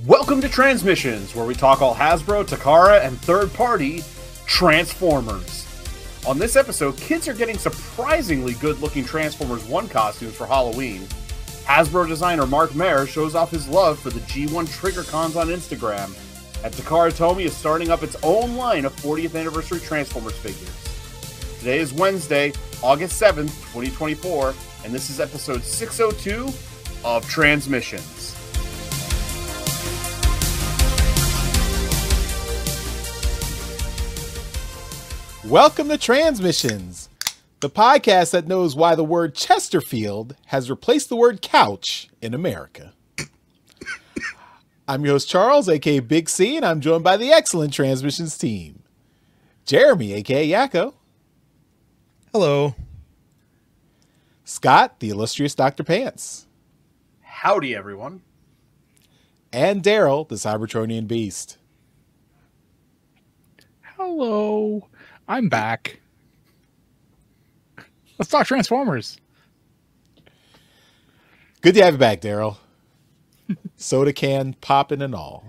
Welcome to Transmissions, where we talk all Hasbro, Takara, and third-party Transformers. On this episode, kids are getting surprisingly good-looking Transformers 1 costumes for Halloween. Hasbro designer Mark Mayer shows off his love for the G1 Triggercons on Instagram. And Takara Tomy is starting up its own line of 40th anniversary Transformers figures. Today is Wednesday, August 7th, 2024, and this is episode 602 of Transmissions. Welcome to Transmissions, the podcast that knows why the word Chesterfield has replaced the word couch in America. I'm your host, Charles, aka Big C, and I'm joined by the excellent Transmissions team. Jeremy, aka Yakko. Hello. Scott, the illustrious Dr. Pants. Howdy, everyone. And Daryl, the Cybertronian Beast. Hello. I'm back. Let's talk Transformers. Good to have you back, Daryl. Soda can popping and all.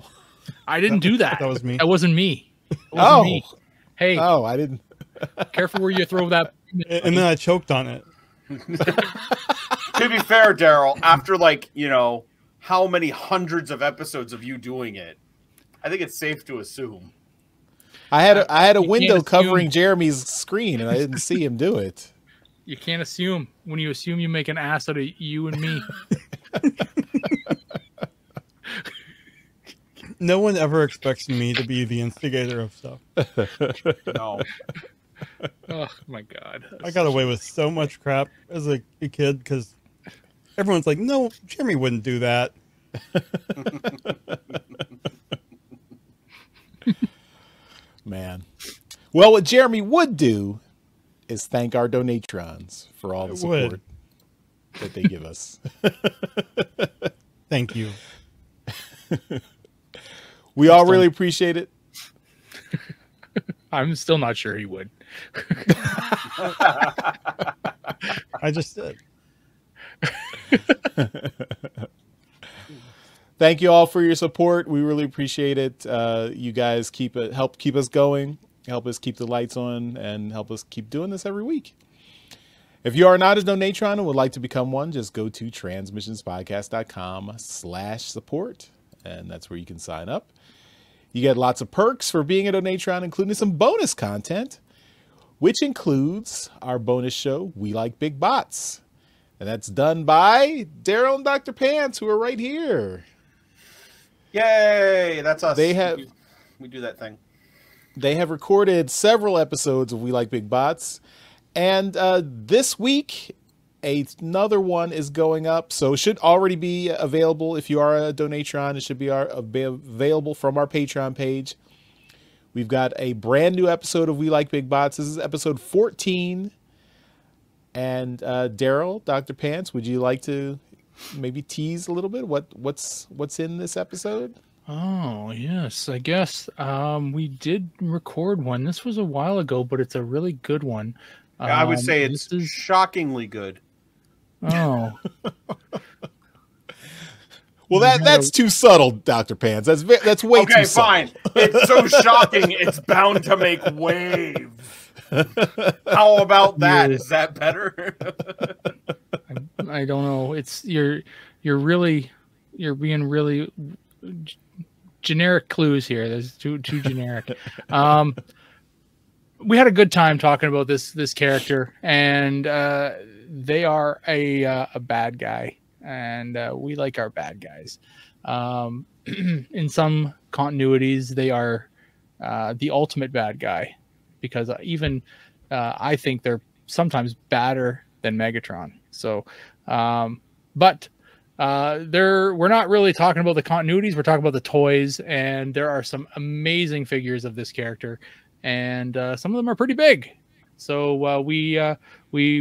I didn't do that. That was me. That wasn't me. It wasn't me. Hey. Oh, I didn't. Careful where you throw that. And then I choked on it. To be fair, Daryl, after how many hundreds of episodes of you doing it, I think it's safe to assume. I had a You window can't covering assume. Jeremy's screen, and I didn't see him do it. You can't assume. When you assume, you make an ass out of you and me. No one ever expects me to be the instigator of stuff. No. Oh my god. I got away with so much crap as a kid because everyone's like, no, Jeremy wouldn't do that. Man. Well, what Jeremy would do is thank our donatrons for all the support that they give us. Thank you. We all really appreciate it. I'm still not sure he would. I just did. Thank you all for your support. We really appreciate it. You guys help keep us going, help us keep the lights on, and help us keep doing this every week. If you are not a donatron and would like to become one, just go to transmissionspodcast.com/support, and that's where you can sign up. You get lots of perks for being a donatron, including some bonus content, which includes our bonus show, We Like Big Bots. And that's done by Daryl and Dr. Pants, who are right here. Yay! That's us. We do that thing. They have recorded several episodes of We Like Big Bots. And this week, another one is going up. So it should already be available. If you are a donatron, it should be available from our Patreon page. We've got a brand new episode of We Like Big Bots. This is episode 14. And Daryl, Dr. Pants, would you like to maybe tease a little bit what's in this episode? Oh, yes, I guess. We did record one. This was a while ago, but it's a really good one. I would say it's shockingly good. Oh. Well, that's too subtle, Dr. Pants. That's way too subtle. Okay, fine. It's so shocking, it's bound to make waves. How about that? Is that better? I don't know. It's you're being really generic clues here. There's too generic. We had a good time talking about this character, and they are a bad guy, and we like our bad guys. In some continuities, they are the ultimate bad guy, because even I think they're sometimes badder than Megatron. So, but we're not really talking about the continuities. We're talking about the toys, and there are some amazing figures of this character, and some of them are pretty big. So we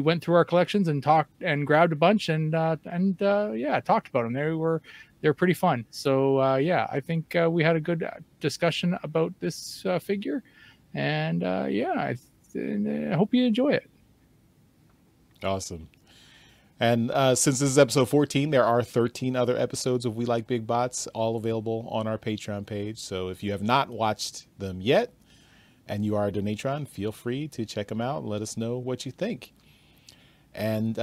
went through our collections and talked and grabbed a bunch and talked about them. They're pretty fun. So I think we had a good discussion about this figure, and I hope you enjoy it. Awesome. And since this is episode 14, there are 13 other episodes of We Like Big Bots, all available on our Patreon page. So if you have not watched them yet and you are a Donatron, feel free to check them out and let us know what you think. And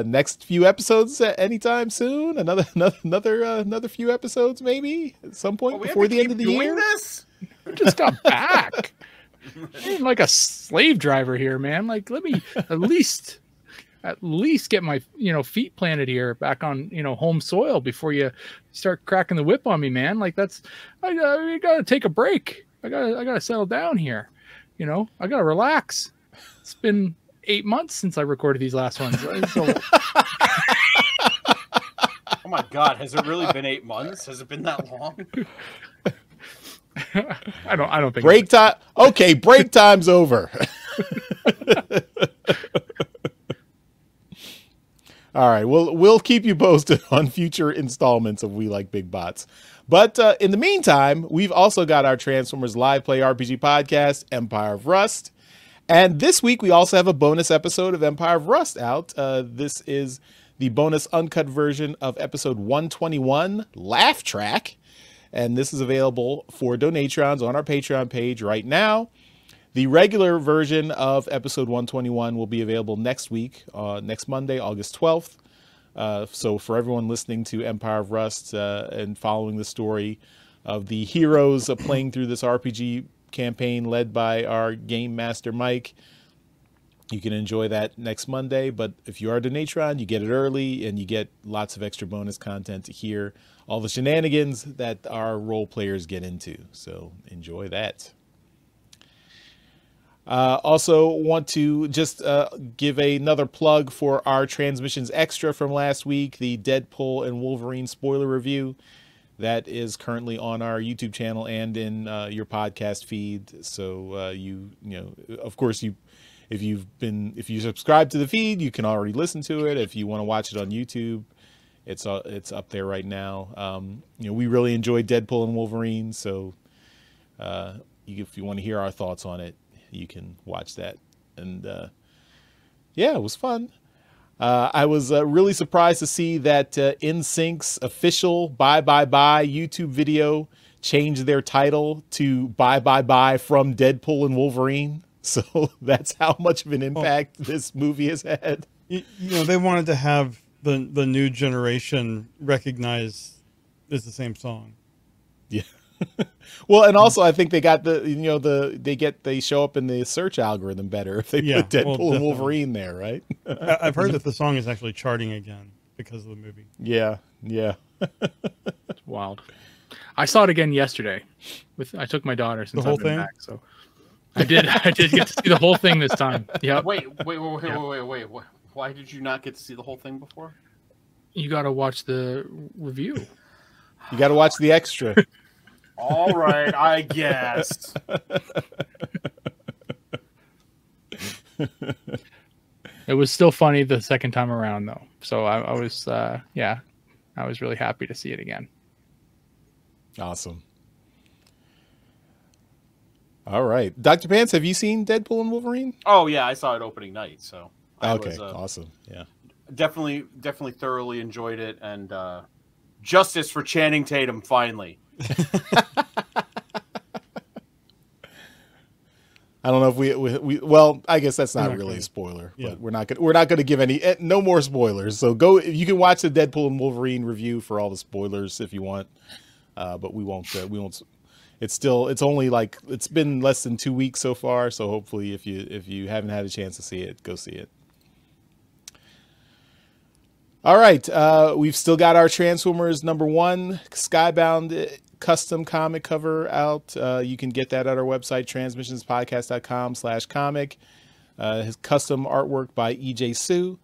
next few episodes anytime soon. Another few episodes maybe at some point before the end of the year. This? I just got back. I'm like a slave driver here, man. Like, let me at least get my feet planted here back on home soil before you start cracking the whip on me, man. Like, I gotta take a break. I gotta settle down here. I gotta relax. It's been 8 months since I recorded these last ones. So... Oh my God, has it really been 8 months? Has it been that long? I don't think break time. Okay, break time's over. All right, we'll keep you posted on future installments of We Like Big Bots. But in the meantime, we've also got our Transformers Live Play RPG podcast, Empire of Rust. And this week, we also have a bonus episode of Empire of Rust out. This is the bonus uncut version of episode 121, Laugh Track. And this is available for Donatrons on our Patreon page right now. The regular version of episode 121 will be available next week, next Monday, August 12th. So for everyone listening to Empire of Rust and following the story of the heroes playing through this RPG campaign led by our game master Mike, you can enjoy that next Monday. But if you are a Donatron, you get it early and you get lots of extra bonus content to hear all the shenanigans that our role players get into. So enjoy that. Also want to just give another plug for our Transmissions Extra from last week, the Deadpool and Wolverine spoiler review. That is currently on our YouTube channel and in your podcast feed. So of course, if you subscribe to the feed, you can already listen to it. If you want to watch it on YouTube, it's up there right now. We really enjoyed Deadpool and Wolverine, so if you want to hear our thoughts on it, you can watch that. And it was fun. I was really surprised to see that NSYNC's official Bye Bye Bye YouTube video changed their title to Bye Bye Bye from Deadpool and Wolverine. So that's how much of an impact this movie has had. They wanted to have the new generation recognize it's the same song. Yeah. Well, and also I think they got they show up in the search algorithm better if they put Deadpool and Wolverine there, right? I've heard that the song is actually charting again because of the movie. Yeah. It's wild. I saw it again yesterday. I took my daughter since I've been back, so I did get to see the whole thing this time. Yeah. Wait. Why did you not get to see the whole thing before? You got to watch the review. You got to watch the extra. All right, I guess. It was still funny the second time around, though. So I was really happy to see it again. Awesome. All right, Dr. Pants, have you seen Deadpool and Wolverine? Oh yeah, I saw it opening night. So awesome. Yeah, definitely thoroughly enjoyed it, and justice for Channing Tatum finally. I don't know if we well, I guess that's not really a spoiler, but we're not going to give any no more spoilers. So you can watch the Deadpool and Wolverine review for all the spoilers if you want, but we won't. It's been less than 2 weeks so far, so hopefully if you haven't had a chance to see it, go see it. All right, we've still got our Transformers #1 Skybound custom comic cover out. You can get that at our website, transmissionspodcast.com/comic. His custom artwork by EJ Sue.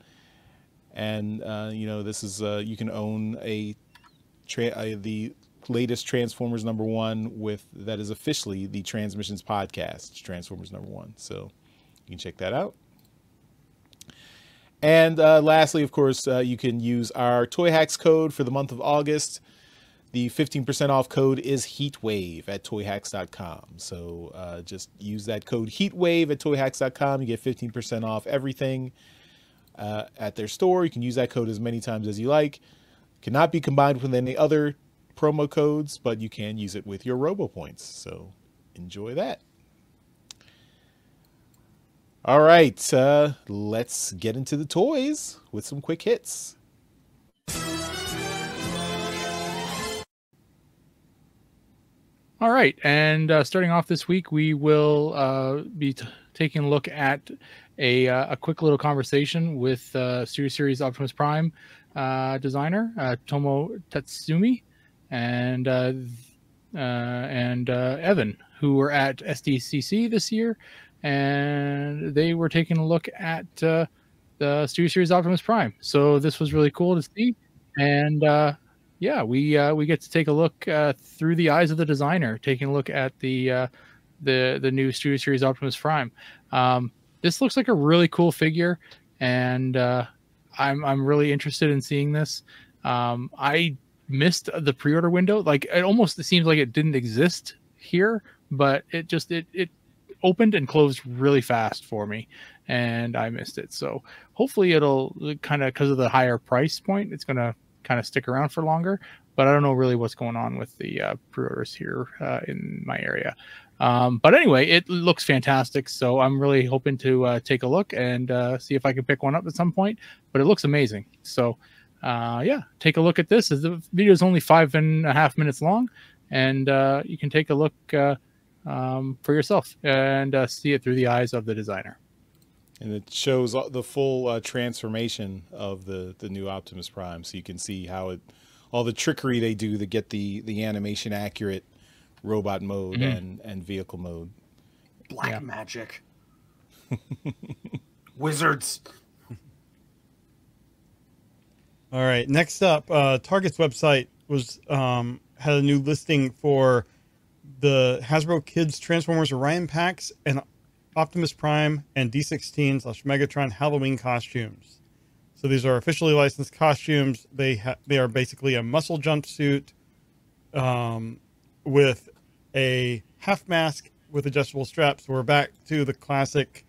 And, this is, you can own the latest Transformers #1 that is officially the Transmissions Podcast, Transformers #1. So you can check that out. And lastly, of course, you can use our Toy Hacks code for the month of August. The 15% off code is HEATWAVE at toyhacks.com. So just use that code HEATWAVE at toyhacks.com. You get 15% off everything. at their store. You can use that code as many times as you like. Cannot be combined with any other promo codes, but you can use it with your RoboPoints. So enjoy that. All right, let's get into the toys with some quick hits. All right, and starting off this week, we will be taking a look at a quick little conversation with Studio Series Optimus Prime designer Tomo Tatsumi and Evan, who were at SDCC this year, and they were taking a look at the Studio Series Optimus Prime. So this was really cool to see, and yeah, we get to take a look through the eyes of the designer, taking a look at the new Studio Series Optimus Prime. This looks like a really cool figure, and I'm really interested in seeing this. I missed the pre-order window. Like, it seems like it didn't exist here, but it opened and closed really fast for me, and I missed it. So hopefully it'll kind of, because of the higher price point, it's gonna kind of stick around for longer, but I don't know really what's going on with the pre-orders here in my area. But anyway, it looks fantastic, so I'm really hoping to take a look and see if I can pick one up at some point, but it looks amazing. So yeah, take a look at this. The video is only 5.5 minutes long, and you can take a look for yourself and see it through the eyes of the designer. And it shows the full transformation of the new Optimus Prime, so you can see how all the trickery they do to get the animation accurate robot mode and vehicle mode. Black magic. Wizards. All right. Next up, Target's website was had a new listing for the Hasbro Kids Transformers Orion packs and Optimus Prime and D16/Megatron Halloween costumes. So these are officially licensed costumes. They are basically a muscle jumpsuit with a half mask with adjustable straps. We're back to the classic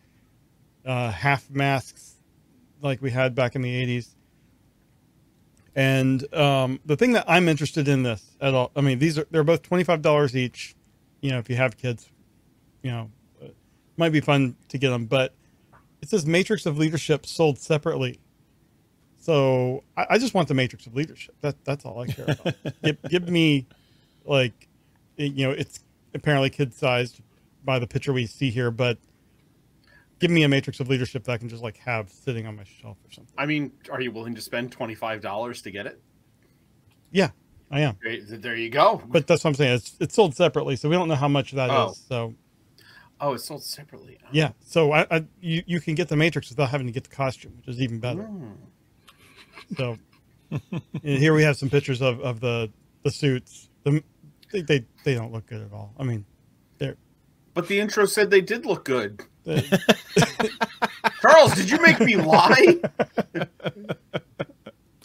half masks like we had back in the 80s. And the thing that I'm interested in this at all, I mean, they're both $25 each. You know, if you have kids, you know, might be fun to get them, but it says Matrix of Leadership sold separately. So I just want the Matrix of Leadership. That's all I care about. give me, like, you know, it's apparently kid sized by the picture we see here, but give me a Matrix of Leadership that I can just like have sitting on my shelf or something. I mean, are you willing to spend $25 to get it? Yeah, I am. There you go. But that's what I'm saying. It's sold separately, so we don't know how much that is. So. Oh, it's sold separately. Oh. Yeah, so you can get the Matrix without having to get the costume, which is even better. So and here we have some pictures of the suits. They don't look good at all. I mean, they're. But the intro said they did look good. Charles, did you make me lie?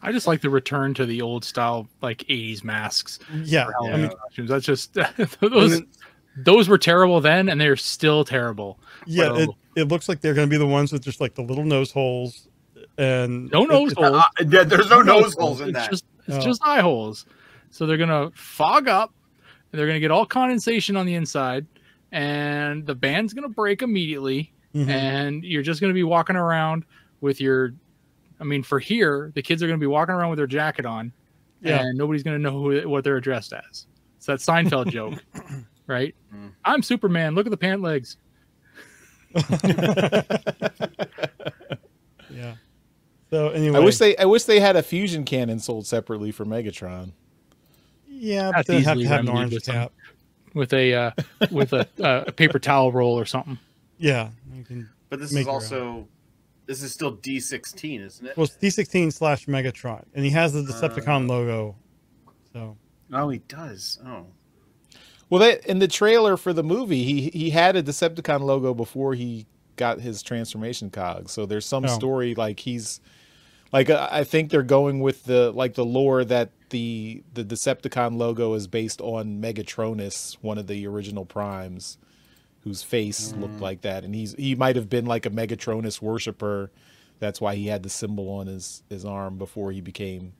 I just like the return to the old style, like 80s masks. Yeah, I mean, costumes. That's just those were terrible then, and they're still terrible. Yeah, so, it looks like they're going to be the ones with just like the little nose holes and no nose holes. There's no nose holes in that. It's just eye holes. So they're going to fog up, and they're going to get all condensation on the inside, and the band's going to break immediately, and you're just going to be walking around with your. I mean, for here, the kids are going to be walking around with their jacket on, and nobody's going to know what they're addressed as. It's that Seinfeld joke, right? I'm Superman. Look at the pant legs. Yeah. So anyway, I wish they had a fusion cannon sold separately for Megatron. Yeah, but they have to have an orange cap with a paper towel roll or something. Yeah, but this is also. This is still D16, isn't it? Well, it's D16/Megatron, and he has the Decepticon logo. So. Oh, he does. Oh. Well, in the trailer for the movie, he had a Decepticon logo before he got his transformation cog. So there's some story like he's like I think they're going with the lore that the Decepticon logo is based on Megatronus, one of the original Primes, whose face looked like that, and he might have been like a Megatronus worshiper That's why he had the symbol on his arm before he became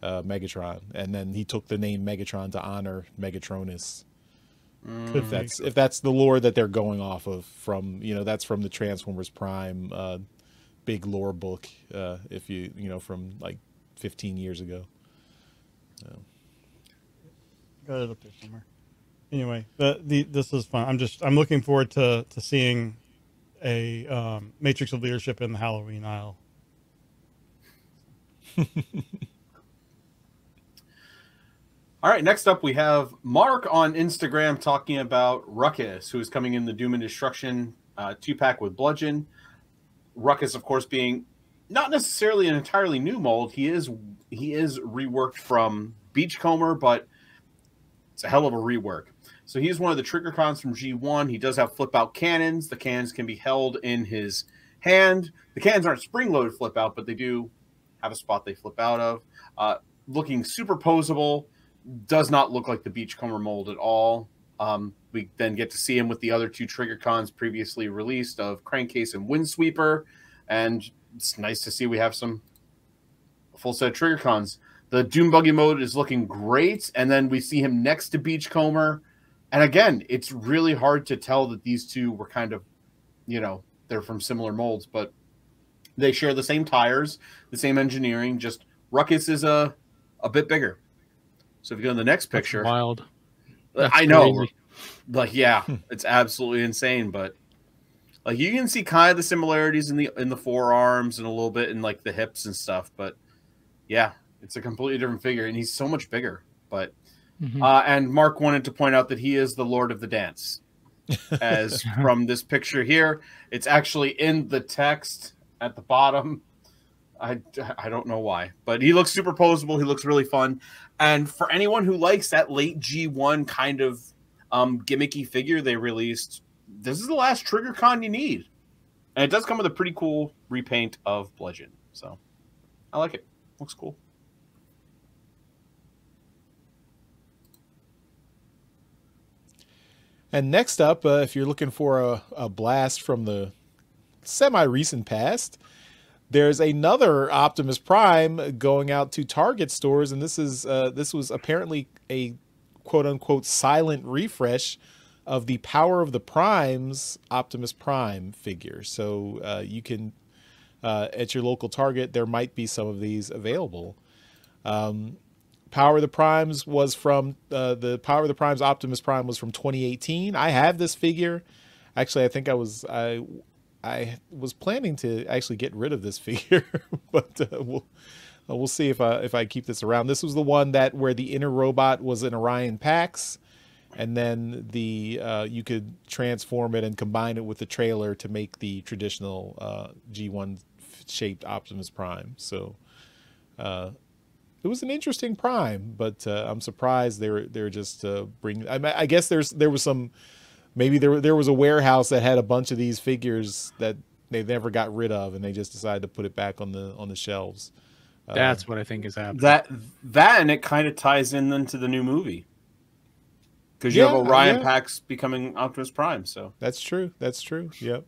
Megatron, and then he took the name Megatron to honor Megatronus. If that's the lore that they're going off of, from that's from the Transformers Prime big lore book, if from like 15 years ago. Got it up there somewhere. Anyway, this is fun. I'm looking forward to seeing a Matrix of Leadership in the Halloween aisle. All right, next up we have Mark on Instagram talking about Ruckus, who is coming in the Doom and Destruction 2-pack with Bludgeon. Ruckus, of course, being not necessarily an entirely new mold. He is reworked from Beachcomber, but it's a hell of a rework. So he's one of the Triggercons from G1. He does have flip-out cannons. The cannons can be held in his hand. The cannons aren't spring-loaded flip-out, but they do have a spot they flip out of. Looking super posable. Does not look like the Beachcomber mold at all. We then get to see him with the other two Triggercons previously released of Crankcase and Windsweeper. And it's nice to see we have a full set of Triggercons. The Doom Buggy mode is looking great. And then we see him next to Beachcomber. And again, it's really hard to tell that these two were kind of, they're from similar molds, but they share the same tires, the same engineering, just Ruckus is a bit bigger. So if you go to the next picture, that's wild. I know, like, yeah, it's absolutely insane. But like, you can see kind of the similarities in the forearms and a little bit in like the hips and stuff. But yeah, it's a completely different figure, and he's so much bigger. But and Mark wanted to point out that he is the Lord of the Dance, as from this picture here. It's actually in the text at the bottom. I don't know why, but he looks super posable. He looks really fun. And for anyone who likes that late G1 kind of gimmicky figure they released, this is the last Triggercon you need. And it does come with a pretty cool repaint of Bludgeon. So I like it. Looks cool. And next up, if you're looking for a blast from the semi-recent past, there's another Optimus Prime going out to Target stores, and this was apparently a quote-unquote silent refresh of the Power of the Primes Optimus Prime figure. So you can, at your local Target, there might be some of these available. Power of the Primes was from the Power of the Primes Optimus Prime was from 2018. I have this figure. Actually, I think I was planning to actually get rid of this figure, but we'll see if I keep this around. This was the one where the inner robot was an Orion Pax, and then you could transform it and combine it with the trailer to make the traditional G1 shaped Optimus Prime. So it was an interesting Prime, but I'm surprised they're just bringing. I guess there was some. Maybe there was a warehouse that had a bunch of these figures that they never got rid of, and they just decided to put it back on the shelves. That's what I think is happening. That and it kind of ties into the new movie, because you have Orion Pax becoming Optimus Prime. So that's true. That's true. Yep.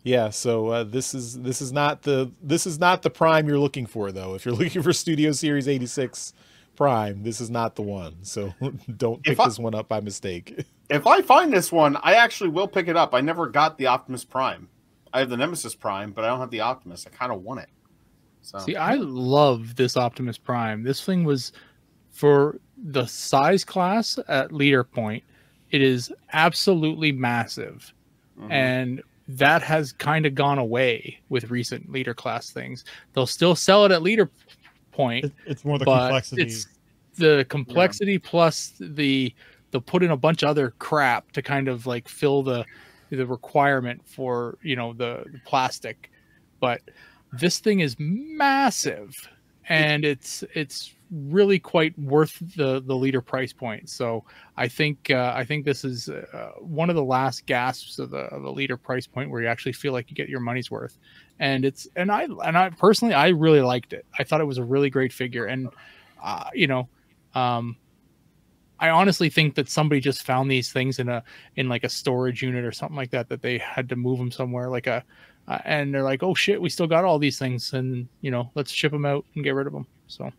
Yeah. So this is not the Prime you're looking for, though. If you're looking for Studio Series 86 Prime, this is not the one. So don't pick this one up by mistake. If I find this one, I actually will pick it up. I never got the Optimus Prime. I have the Nemesis Prime, but I don't have the Optimus. I kind of want it. So. See, I love this Optimus Prime. This thing was, for the size class at leader point, it is absolutely massive. And that has kind of gone away with recent leader class things. They'll still sell it at leader point. It's more the complexity. It's the complexity plus they'll put in a bunch of other crap to kind of like fill the requirement for, the plastic. But this thing is massive, and it's really quite worth the leader price point. So I think this is one of the last gasps of the leader price point where you actually feel like you get your money's worth. And I personally, I really liked it. I thought it was a really great figure. And, I honestly think that somebody just found these things in like a storage unit or something like that they had to move them somewhere, like and they're like, oh shit, we still got all these things, and let's ship them out and get rid of them. So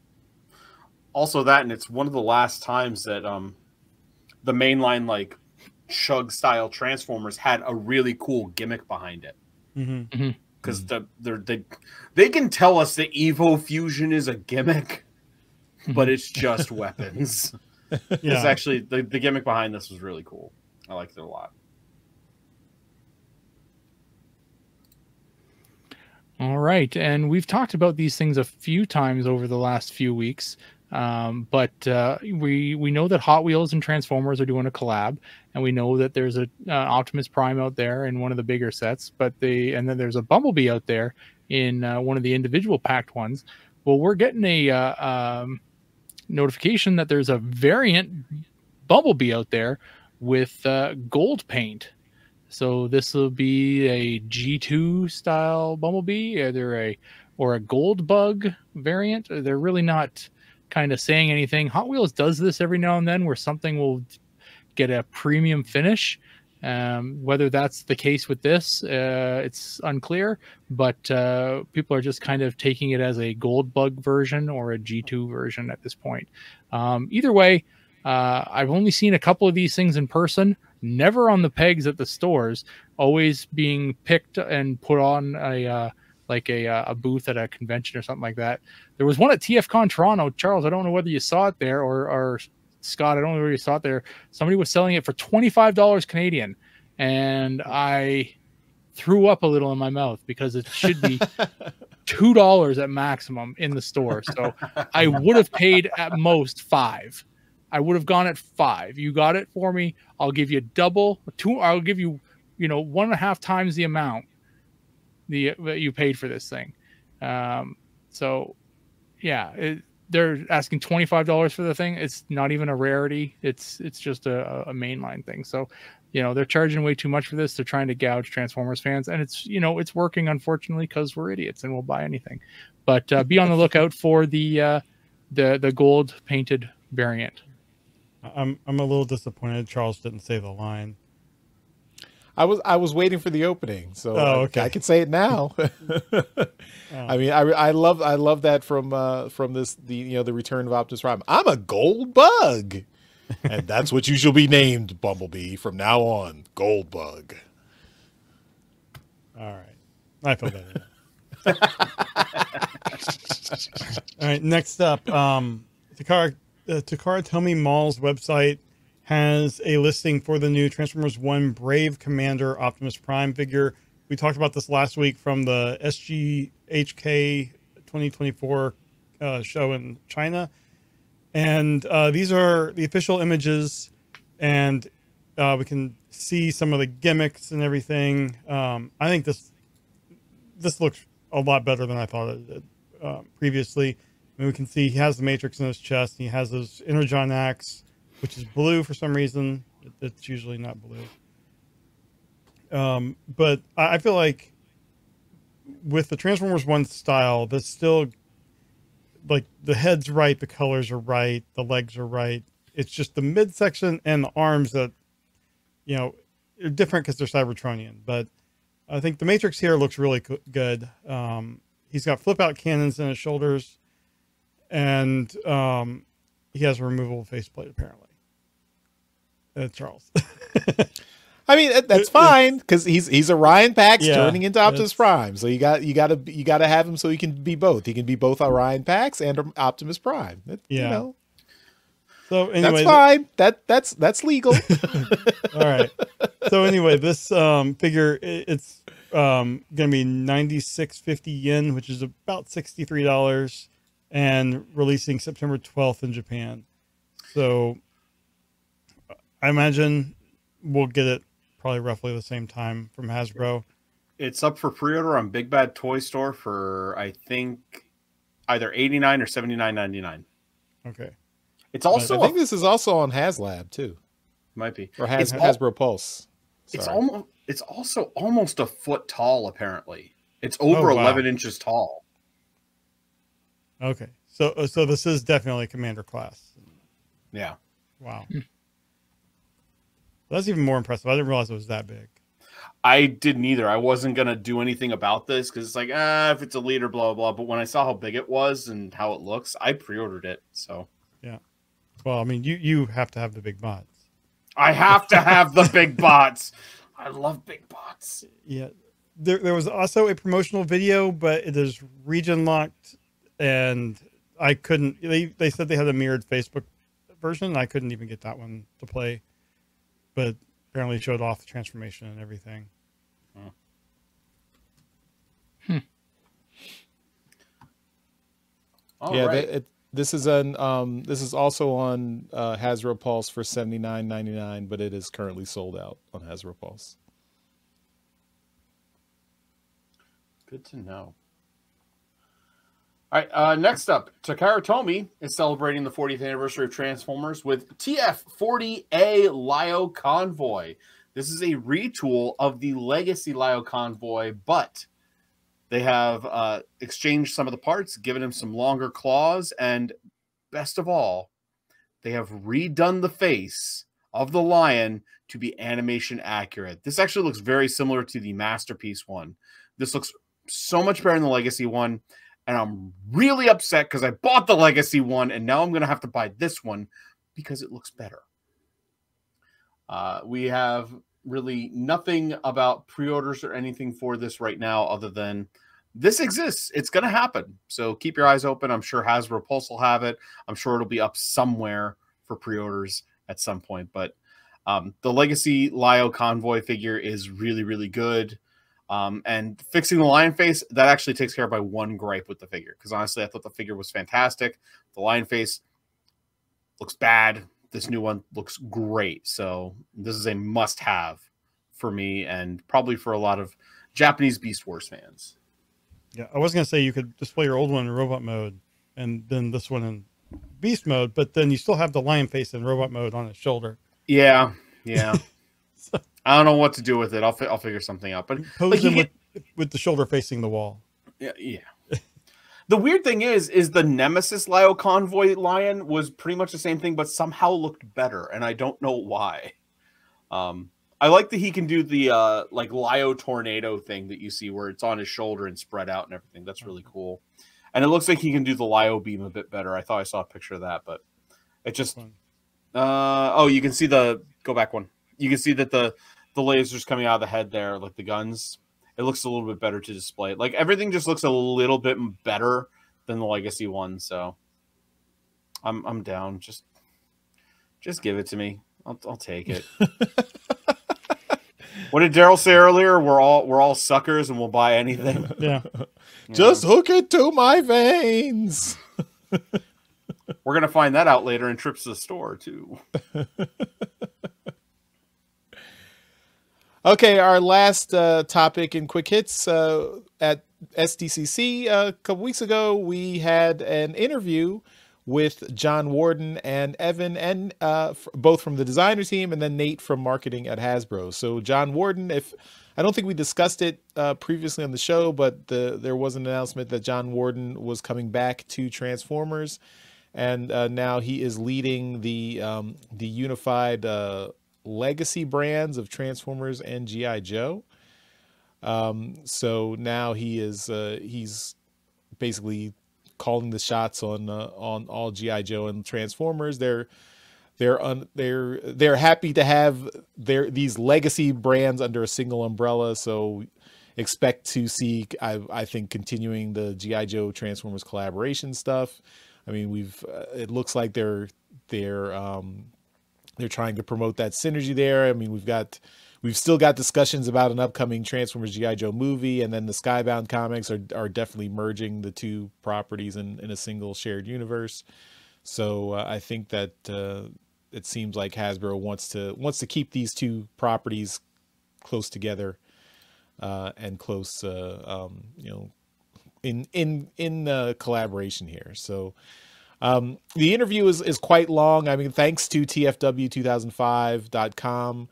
also that, and it's one of the last times that the mainline like Chug style Transformers had a really cool gimmick behind it. Because they can tell us that Evo Fusion is a gimmick, but it's just weapons. It's actually the gimmick behind this was really cool. I liked it a lot. All right, and we've talked about these things a few times over the last few weeks, but we know that Hot Wheels and Transformers are doing a collab, and we know that there's a Optimus Prime out there in one of the bigger sets, and then there's a Bumblebee out there in one of the individual packed ones. Well, we're getting a notification that there's a variant Bumblebee out there with gold paint. So this will be a G2 style Bumblebee, either or a gold bug variant. They're really not kind of saying anything. Hot Wheels does this every now and then where something will get a premium finish. Whether that's the case with this, it's unclear, but people are just kind of taking it as a gold bug version or a G2 version at this point. Either way, I've only seen a couple of these things in person, never on the pegs at the stores, always being picked and put on a booth at a convention or something like that. There was one at TFCon Toronto. Charles, I don't know whether you saw it there, or Scott, I don't know where you saw it there. Somebody was selling it for $25 Canadian, and I threw up a little in my mouth because it should be $2 at maximum in the store. So I would have paid at most $5. I would have gone at $5. You got it for me. I'll give you double. I'll give you, 1.5 times the amount that you paid for this thing. So yeah, they're asking $25 for the thing. It's not even a rarity. It's just a mainline thing. So, they're charging way too much for this. They're trying to gouge Transformers fans, and it's working, unfortunately, because we're idiots and we'll buy anything. But be on the lookout for the gold painted variant. I'm a little disappointed Charles didn't say the line. I was waiting for the opening, so okay. I can say it now. I mean, I love that from this the return of Optimus Prime. I'm a gold bug, and that's what you shall be named, Bumblebee, from now on. Gold bug. All right, I feel better. All right, next up, Takara Tomy Mall's website has a listing for the new Transformers 1 Brave Commander Optimus Prime figure. We talked about this last week from the SGHK 2024 show in China. And these are the official images, and we can see some of the gimmicks and everything. I think this looks a lot better than I thought it did previously. I mean, we can see he has the Matrix in his chest. And he has those Energon axe, which is blue for some reason. It's usually not blue. But I feel like with the Transformers 1 style, that's still, like, the head's right, the colors are right, the legs are right. It's just the midsection and the arms that, are different because they're Cybertronian. But I think the Matrix here looks really good. He's got flip-out cannons in his shoulders, and he has a removable faceplate, apparently. Charles. I mean, that's fine because he's Orion Pax turning into Optimus Prime. So you gotta have him so he can be both. He can be both Orion Pax and Optimus Prime. So anyway, that's fine. That's legal. All right. So anyway, this figure, it's gonna be 9650 yen, which is about $63, and releasing September 12th in Japan. So I imagine we'll get it probably roughly the same time from Hasbro. It's up for pre-order on Big Bad Toy Store for, I think, either $89 or $79.99. Okay. It's also I think this is also on HasLab too. Might be. Or Hasbro Pulse. Sorry. It's also almost a foot tall, apparently. It's over 11 inches tall. Okay. So this is definitely Commander class. Yeah. Wow. That's even more impressive. I didn't realize it was that big. I didn't either. I wasn't going to do anything about this because it's like, if it's a liter, blah, blah, blah. But when I saw how big it was and how it looks, I pre-ordered it. So, yeah. Well, I mean, you have to have the big bots. I have to have the big bots. I love big bots. Yeah. There was also a promotional video, but it is region locked, and I couldn't. They said they had a mirrored Facebook version, and I couldn't even get that one to play. But apparently showed off the transformation and everything. Yeah, right. this is also on Hasbro Pulse for $79.99, but it is currently sold out on Hasbro Pulse. Good to know. All right, next up, Takara Tomy is celebrating the 40th anniversary of Transformers with TF-40A Lio Convoy. This is a retool of the Legacy Lio Convoy, but they have exchanged some of the parts, given him some longer claws, and best of all, they have redone the face of the lion to be animation accurate. This actually looks very similar to the Masterpiece one. This looks so much better than the Legacy one. And I'm really upset because I bought the Legacy one, and now I'm going to have to buy this one because it looks better. We have really nothing about pre-orders or anything for this right now other than this exists. It's going to happen. So keep your eyes open. I'm sure Hasbro Pulse will have it. I'm sure it'll be up somewhere for pre-orders at some point. But the Legacy Lio Convoy figure is really, really good. And fixing the lion face, that actually takes care of my one gripe with the figure. Because honestly, I thought the figure was fantastic. The lion face looks bad. This new one looks great. So this is a must-have for me and probably for a lot of Japanese Beast Wars fans. Yeah, I was going to say you could display your old one in robot mode and then this one in beast mode, but then you still have the lion face in robot mode on its shoulder. Yeah. I don't know what to do with it. I'll figure something out. But pose them with the shoulder facing the wall. Yeah. The weird thing is the Nemesis Lio Convoy lion was pretty much the same thing, but somehow looked better, and I don't know why. I like that he can do the like Lio tornado thing that you see where it's on his shoulder and spread out and everything. That's really cool. And it looks like he can do the Lio beam a bit better. I thought I saw a picture of that, but it just you can see go back one. You can see that the lasers coming out of the head there, like the guns. It looks a little bit better to display. Like everything just looks a little bit better than the Legacy one. So I'm down. Just give it to me. I'll take it. What did Daryl say earlier? We're all suckers and we'll buy anything. Yeah. Just hook it to my veins. We're gonna find that out later in trips to the store too. Okay, our last topic in quick hits at SDCC a couple weeks ago, we had an interview with John Warden and Evan, and both from the designer team, and then Nate from marketing at Hasbro. So John Warden, I don't think we discussed it previously on the show, but there was an announcement that John Warden was coming back to Transformers, and now he is leading the unified legacy brands of Transformers and G.I. Joe. So now he's basically calling the shots on all G.I. Joe and Transformers. They're happy to have these legacy brands under a single umbrella. So expect to see, I think, continuing the G.I. Joe Transformers collaboration stuff. I mean, it looks like they're trying to promote that synergy there. I mean, we've still got discussions about an upcoming Transformers G.I. Joe movie, and then the Skybound comics are definitely merging the two properties in a single shared universe. So I think that it seems like Hasbro wants to keep these two properties close together and close, in collaboration here. So. The interview is quite long. I mean, thanks to TFW2005.com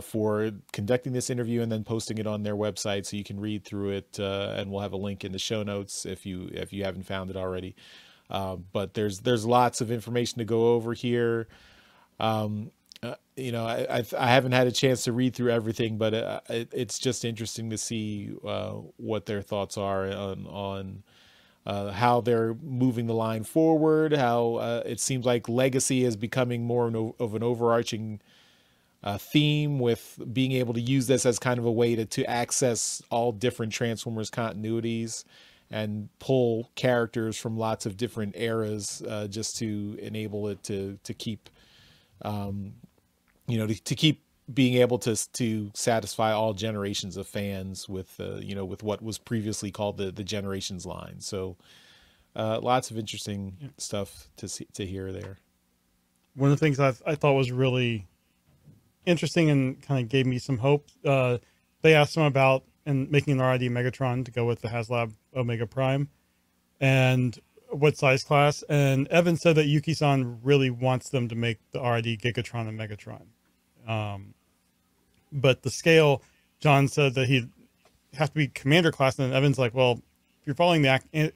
for conducting this interview and then posting it on their website so you can read through it. And we'll have a link in the show notes if you haven't found it already. But there's lots of information to go over here. You know, I haven't had a chance to read through everything, but it's just interesting to see what their thoughts are on how they're moving the line forward, how it seems like legacy is becoming more of an overarching theme, with being able to use this as kind of a way to access all different Transformers continuities and pull characters from lots of different eras, just to enable it to keep, you know, to keep being able to satisfy all generations of fans with, you know, with what was previously called the Generations line. So lots of interesting stuff to hear there. One of the things I thought was really interesting and kind of gave me some hope, they asked him about and making an RID Megatron to go with the HasLab Omega Prime and what size class. And Evan said that Yuki-san really wants them to make the RID Gigatron and Megatron. But the scale, John said that he'd have to be commander class. And then Evan's like, well, if you're following the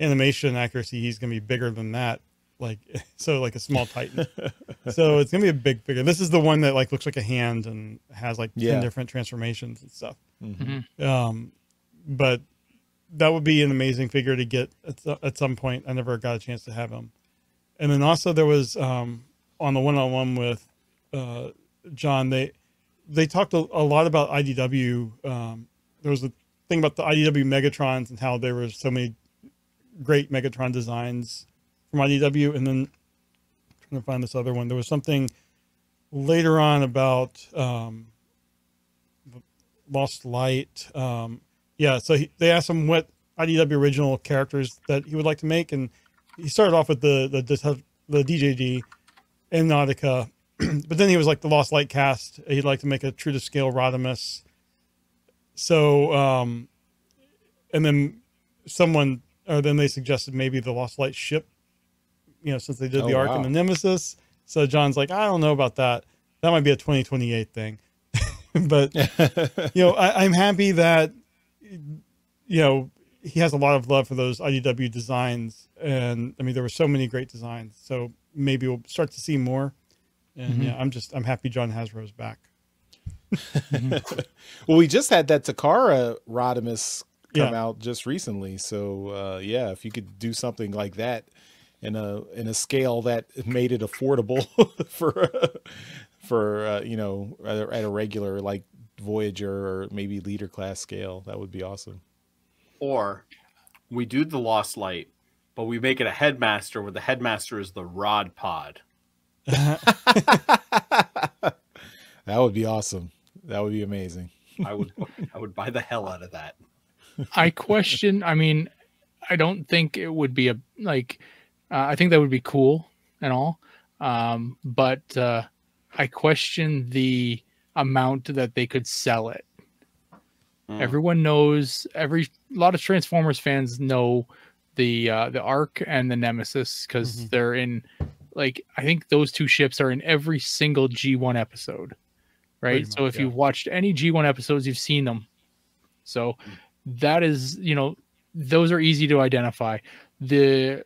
animation accuracy, he's going to be bigger than that. Like, so like a small Titan. So it's going to be a big figure. This is the one that like looks like a hand and has like 10 different transformations and stuff. Mm-hmm. But that would be an amazing figure to get at some point. I never got a chance to have him. And then also there was, on the one-on-one with John, they talked a lot about IDW. There was a thing about the IDW Megatrons and how there were so many great Megatron designs from IDW. And then I'm trying to find this other one. There was something later on about Lost Light. Yeah, so they asked him what IDW original characters that he would like to make, and he started off with the DJD and Nautica, but then he was like the Lost Light cast. He'd like to make a true to scale Rodimus. So, and then then they suggested maybe the Lost Light ship, you know, since they did the Ark and the Nemesis. So John's like, I don't know about that. That might be a 2028 thing. But, you know, I'm happy that, you know, he has a lot of love for those IDW designs. And I mean, there were so many great designs. So maybe we'll start to see more. And yeah, I'm happy John Hasbro's back. Well, we just had that Takara Rodimus come out just recently. So yeah, if you could do something like that in a scale that made it affordable for you know, at a regular like Voyager or maybe Leader class scale, that would be awesome. Or we do the Lost Light, but we make it a headmaster where the headmaster is the Rod Pod. That would be awesome. That would be amazing. I would buy the hell out of that. I question, I mean, I don't think it would be I think that would be cool and all. But I question the amount that they could sell it. Everyone knows, a lot of Transformers fans know the Ark and the Nemesis, because they're in, like, I think those two ships are in every single G1 episode, right? So if you've watched any G1 episodes, you've seen them. So that is, you know, those are easy to identify. The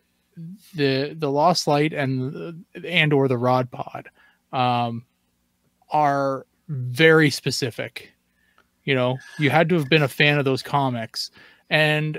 Lost Light and or the Rod Pod are very specific. You know, you had to have been a fan of those comics, and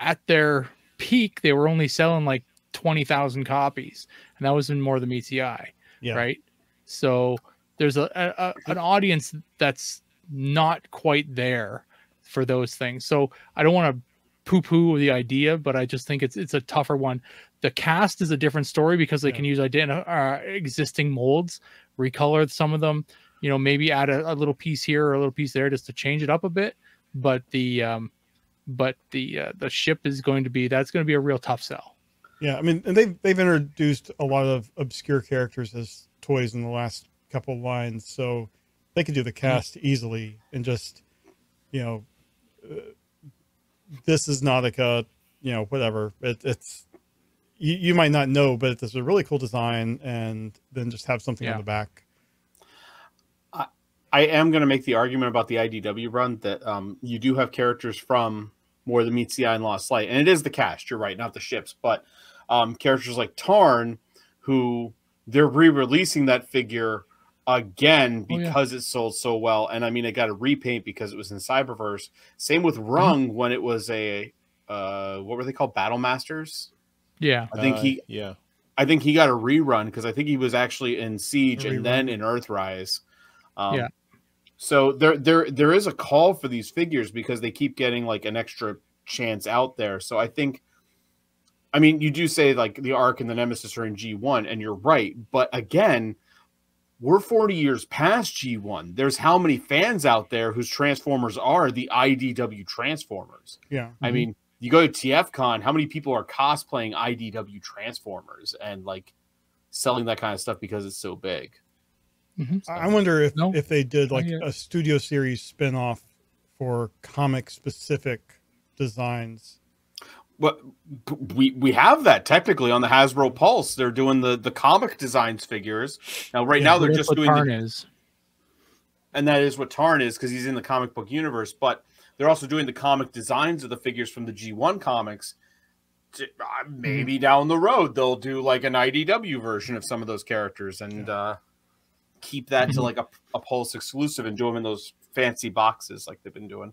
at their peak, they were only selling like 20,000 copies, and that was in more than meets the eye, right? So there's an audience that's not quite there for those things. So I don't want to poo-poo the idea, but I just think it's a tougher one. The cast is a different story because they can use existing molds, recolor some of them, you know, maybe add a little piece here or a little piece there just to change it up a bit. But the ship is going to be a real tough sell. Yeah, I mean, and they've introduced a lot of obscure characters as toys in the last couple of lines, so they could do the cast easily and just, you know, this is Nautica, you know, whatever. It's you might not know, but it's a really cool design, and then just have something on the back. I am going to make the argument about the IDW run that you do have characters from More Than Meets the Eye and Lost Light, and it is the cast. You're right, not the ships, but characters like Tarn, who they're re-releasing that figure again Oh, yeah. because it sold so well. And I mean, it got a repaint because it was in Cyberverse. Same with Rung when it was a what were they called? Battle Masters. Yeah. I think he yeah. I think he got a rerun because I think he was actually in Siege A and rerun. then in Earthrise. Yeah. So there is a call for these figures because they keep getting like an extra chance out there. So I think, I mean, you do say like the Ark and the Nemesis are in G1, and you're right. But again, we're 40 years past G1. There's how many fans out there whose Transformers are the IDW Transformers? Yeah. I mean, you go to TFCon, how many people are cosplaying IDW Transformers and like selling that kind of stuff because it's so big? I wonder if they did like yeah. a studio series spin-off for comic specific designs. Well, we have that technically on the Hasbro Pulse. They're doing the comic designs figures. Now, now they're just doing Tarn is. And that is what Tarn is because he's in the comic book universe. But they're also doing the comic designs of the figures from the G1 comics. Maybe down the road they'll do like an IDW version of some of those characters and keep that to like a Pulse exclusive and do them in those fancy boxes like they've been doing.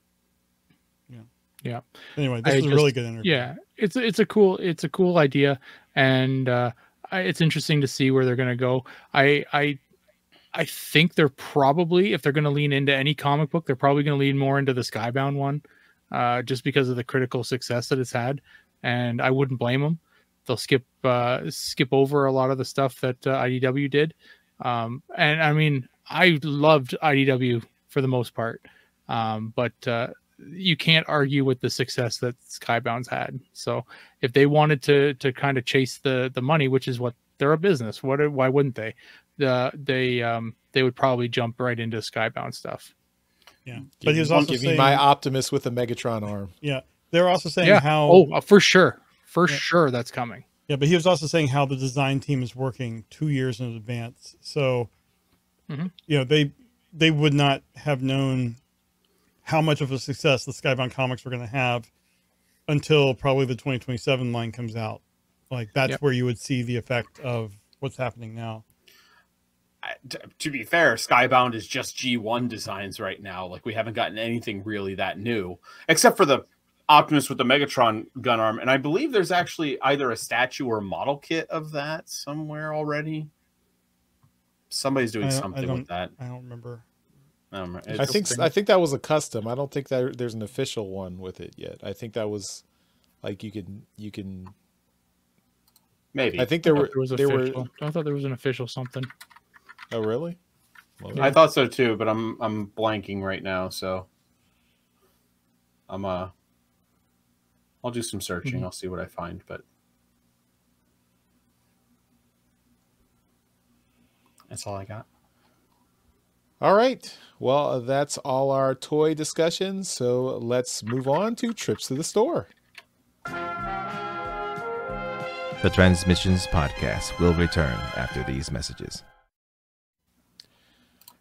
Yeah. Anyway, this was a really good interview. Yeah, it's a cool idea, and it's interesting to see where they're going to go. I think they're probably, if they're going to lean into any comic book, they're probably going to lean more into the Skybound one, just because of the critical success that it's had, and I wouldn't blame them. They'll skip over a lot of the stuff that IDW did, and I mean, I loved IDW for the most part, but you can't argue with the success that Skybound's had. So if they wanted to kind of chase the money, which is what they're a business, why wouldn't they? They would probably jump right into Skybound stuff. Yeah, but he was also saying my Optimus with a Megatron arm. Yeah, they're also saying how for sure that's coming. Yeah, but he was also saying how the design team is working 2 years in advance. So you know, they would not have known how much of a success the Skybound comics were going to have until probably the 2027 line comes out. Like that's where you would see the effect of what's happening now. To be fair, Skybound is just G1 designs right now. Like we haven't gotten anything really that new, except for the Optimus with the Megatron gun arm. And I believe there's actually either a statue or a model kit of that somewhere already. Somebody's doing something with that. I don't remember. I think that was a custom. I don't think that there's an official one with it yet. I think that was like you can maybe. I think I thought there was an official something. Oh really? Well, I thought so too, but I'm blanking right now, so I'll do some searching. I'll see what I find, but that's all I got. All right. Well, that's all our toy discussion. So let's move on to trips to the store. The Transmissions Podcast will return after these messages.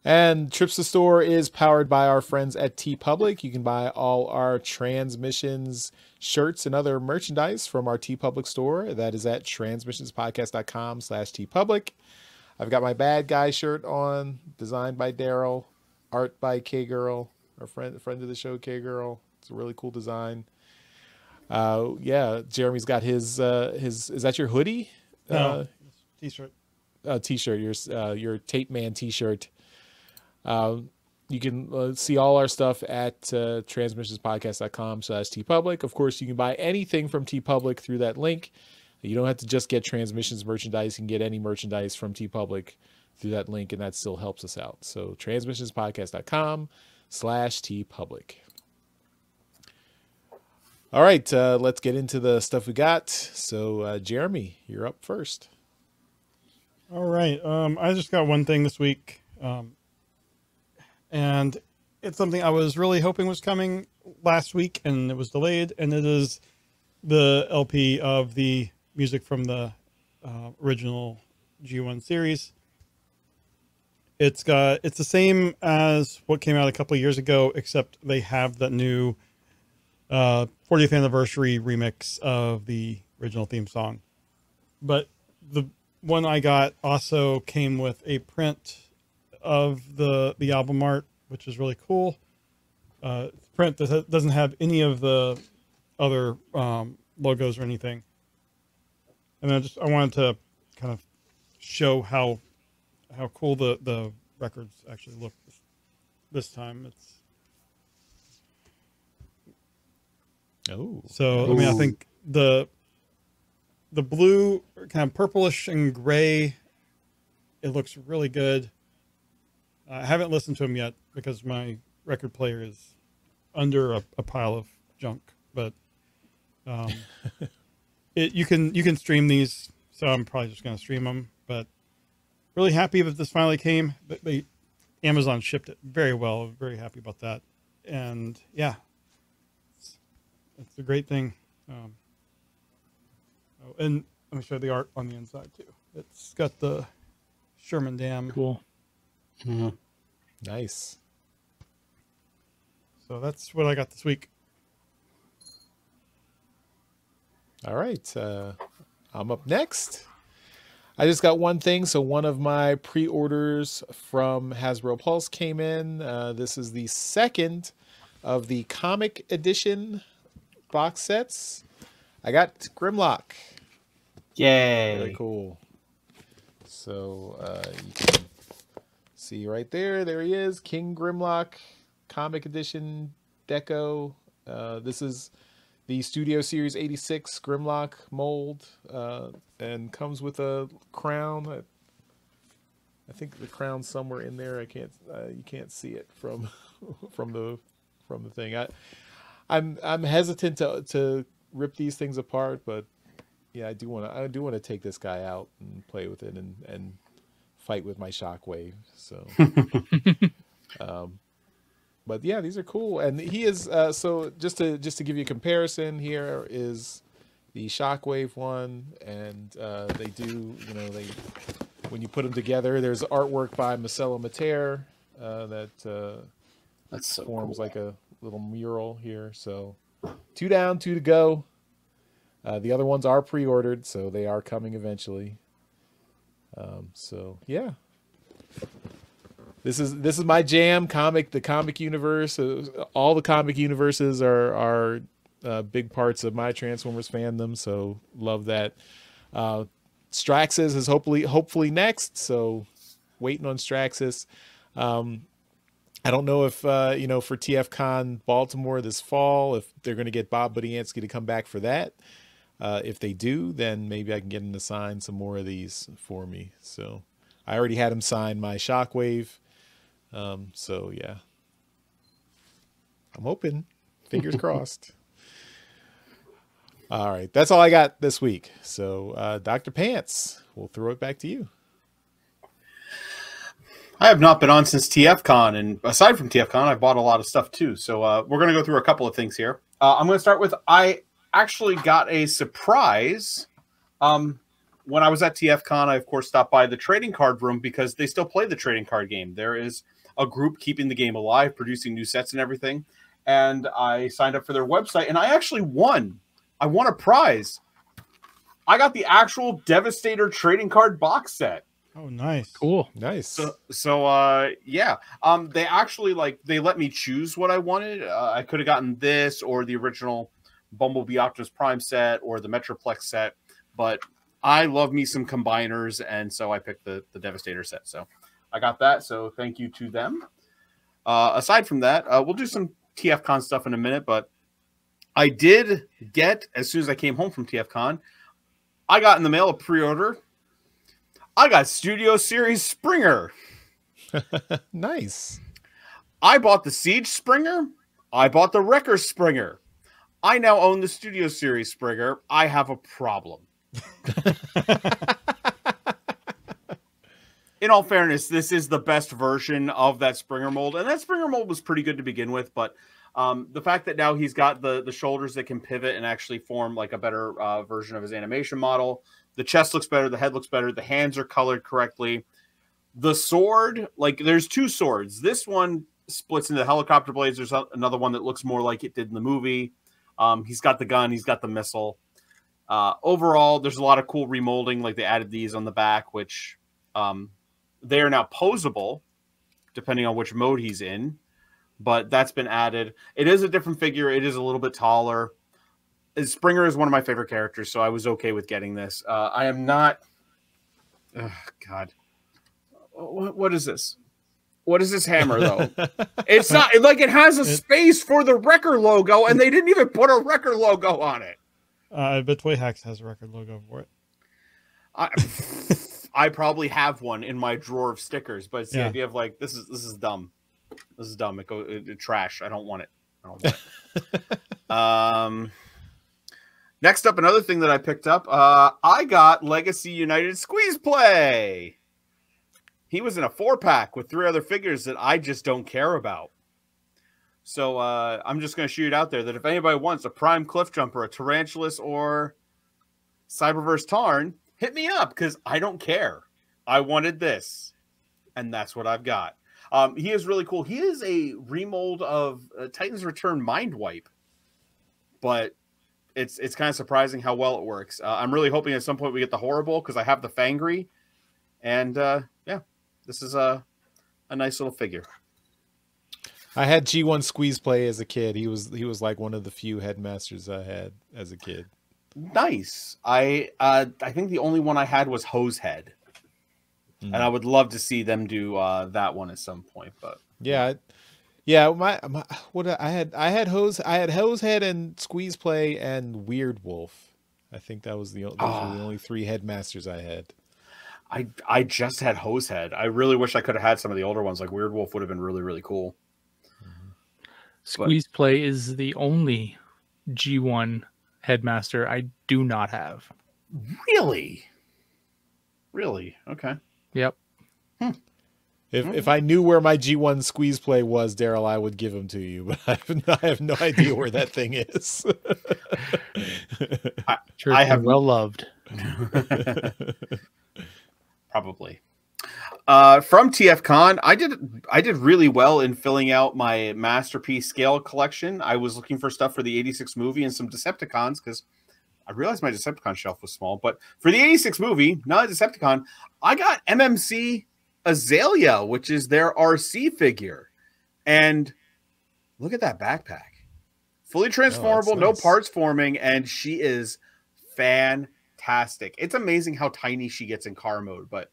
And Trips to Store is powered by our friends at TeePublic. You can buy all our Transmissions shirts and other merchandise from our TeePublic store. That is at transmissionspodcast.com/TeePublic. I've got my Bad Guy shirt on, designed by Daryl, art by K-Girl, our friend of the show, K-Girl. It's a really cool design. Jeremy's got his is that your hoodie? No, t-shirt. T-shirt, your Tape Man t-shirt. You can see all our stuff at transmissionspodcast.com/TeePublic. Of course, you can buy anything from TeePublic through that link. You don't have to just get Transmissions merchandise. You can get any merchandise from TeePublic through that link, and that still helps us out. So transmissionspodcast.com/TeePublic. All right, let's get into the stuff we got. So Jeremy, you're up first. All right. I just got one thing this week. And it's something I was really hoping was coming last week, and it was delayed. And it is the LP of the music from the original G1 series. It's the same as what came out a couple of years ago, except they have that new 40th anniversary remix of the original theme song. But one I got also came with a print of the album art, which is really cool. Print that doesn't have any of the other logos or anything. And I wanted to kind of show how cool the records actually look this time. So I mean, I think the blue, kind of purplish and gray, it looks really good. I haven't listened to them yet because my record player is under a pile of junk, but you can stream these, so I'm probably just going to stream them. But really happy that this finally came. Amazon shipped it very well. Very happy about that. And yeah, it's a great thing. And let me show the art on the inside too. It's got the Sherman Dam. Cool. Mm-hmm. Nice. So that's what I got this week. All right. I'm up next. I just got one thing. So one of my pre-orders from Hasbro Pulse came in. This is the second of the comic edition box sets. I got Grimlock. Yay. Very cool. So you can see right there. There he is. King Grimlock comic edition deco. This is the Studio Series 86 Grimlock mold, and comes with a crown. I think the crown's somewhere in there. You can't see it from the thing. I'm hesitant to rip these things apart, but yeah, I do want to take this guy out and play with it and fight with my Shockwave. So but yeah, these are cool, and he is so just to give you a comparison, here is the Shockwave one, and they do, when you put them together, there's artwork by Marcelo Mater that's so forms cool. Like a little mural here. So 2 down, 2 to go. The other ones are pre-ordered, so they are coming eventually. So yeah. This is my jam. The comic universe. All the comic universes are big parts of my Transformers fandom. So love that. Straxus is hopefully next. So waiting on Straxus. I don't know if for TFCon Baltimore this fall, if they're going to get Bob Budiansky to come back for that. If they do, then maybe I can get him to sign some more of these for me. So I already had him sign my Shockwave. So yeah, I'm hoping, fingers crossed. All right. That's all I got this week. So, Dr. Pants, we'll throw it back to you. I have not been on since TFCon, and aside from TFCon, I've bought a lot of stuff too. So, we're going to go through a couple of things here. I'm going to start with, I actually got a surprise. When I was at TFCon, I, of course, stopped by the trading card room because they still play the trading card game. There is a group keeping the game alive, producing new sets and everything. And I signed up for their website, and I actually won. I won a prize. I got the actual Devastator trading card box set. Oh, nice. Cool. Nice. So yeah. They actually, they let me choose what I wanted. I could have gotten this or the original Bumblebee Optimus Prime set or the Metroplex set, but I love me some combiners, and so I picked the Devastator set. So I got that, so thank you to them. Aside from that, we'll do some TFCon stuff in a minute, but I did get, as soon as I came home from TFCon, I got in the mail a pre-order. I got Studio Series Springer. Nice. I bought the Siege Springer. I bought the Wrecker Springer. I now own the Studio Series Springer. I have a problem. In all fairness, this is the best version of that Springer mold, and that Springer mold was pretty good to begin with, but the fact that now he's got the shoulders that can pivot and actually form like a better version of his animation model, the chest looks better, the head looks better, the hands are colored correctly, the sword, there's 2 swords. This one splits into helicopter blades. There's another one that looks more like it did in the movie. He's got the gun, he's got the missile. Overall, there's a lot of cool remolding. Like they added these on the back, which they are now posable depending on which mode he's in. But that's been added. It is a different figure. It is a little bit taller. Springer is one of my favorite characters, so I was okay with getting this. I am not. Oh, God, what is this? What is this hammer though? It's not like it has a space for the Wrecker logo, and they didn't even put a Wrecker logo on it. But Toy Hacks has a record logo for it. I probably have one in my drawer of stickers, but it's the idea of like this is dumb. This is dumb. It trash. I don't want it. I don't want it. Next up, another thing that I picked up. I got Legacy United Squeeze Play. He was in a 4-pack with 3 other figures that I just don't care about. So I'm just going to shoot it out there that if anybody wants a Prime Cliff Jumper, a Tarantulas, or Cyberverse Tarn, hit me up because I don't care. I wanted this, and that's what I've got. He is really cool. He is a remold of Titan's Return Mind Wipe, but it's kind of surprising how well it works. I'm really hoping at some point we get the Horrible because I have the Fangry, and yeah, this is a nice little figure. I had G1 Squeeze Play as a kid. He was like one of the few headmasters I had as a kid. Nice. I think the only one I had was Hose Head. And I would love to see them do that one at some point, but yeah. I had Hose Head and Squeeze Play and Weird Wolf. I think those were the only 3 headmasters I had. I just had Hose Head. I really wish I could have had some of the older ones. Like Weird Wolf would have been really, really cool. Squeeze Play is the only G1 headmaster I do not have. Really? Okay. Yep. If I knew where my G1 Squeeze Play was, Daryl, I would give him to you, but I have no idea where that thing is. I have well loved. Probably. From TFCon, I did really well in filling out my Masterpiece scale collection. I was looking for stuff for the 86 movie and some Decepticons because I realized my Decepticon shelf was small. But for the 86 movie, not a Decepticon, I got MMC Azalea, which is their RC figure. And look at that backpack. Fully transformable, nice. No parts forming, and she is fantastic. It's amazing how tiny she gets in car mode, but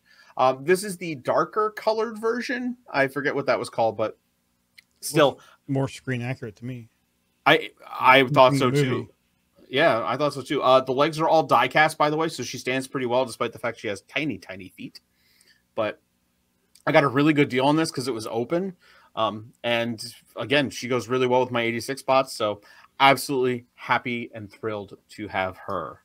this is the darker colored version. I forget what that was called, but still more screen accurate to me. I thought so too. Yeah, I thought so too. The legs are all die cast, by the way, so she stands pretty well despite the fact she has tiny, tiny feet. But I got a really good deal on this because it was open. And again, she goes really well with my 86 bots, so absolutely happy and thrilled to have her.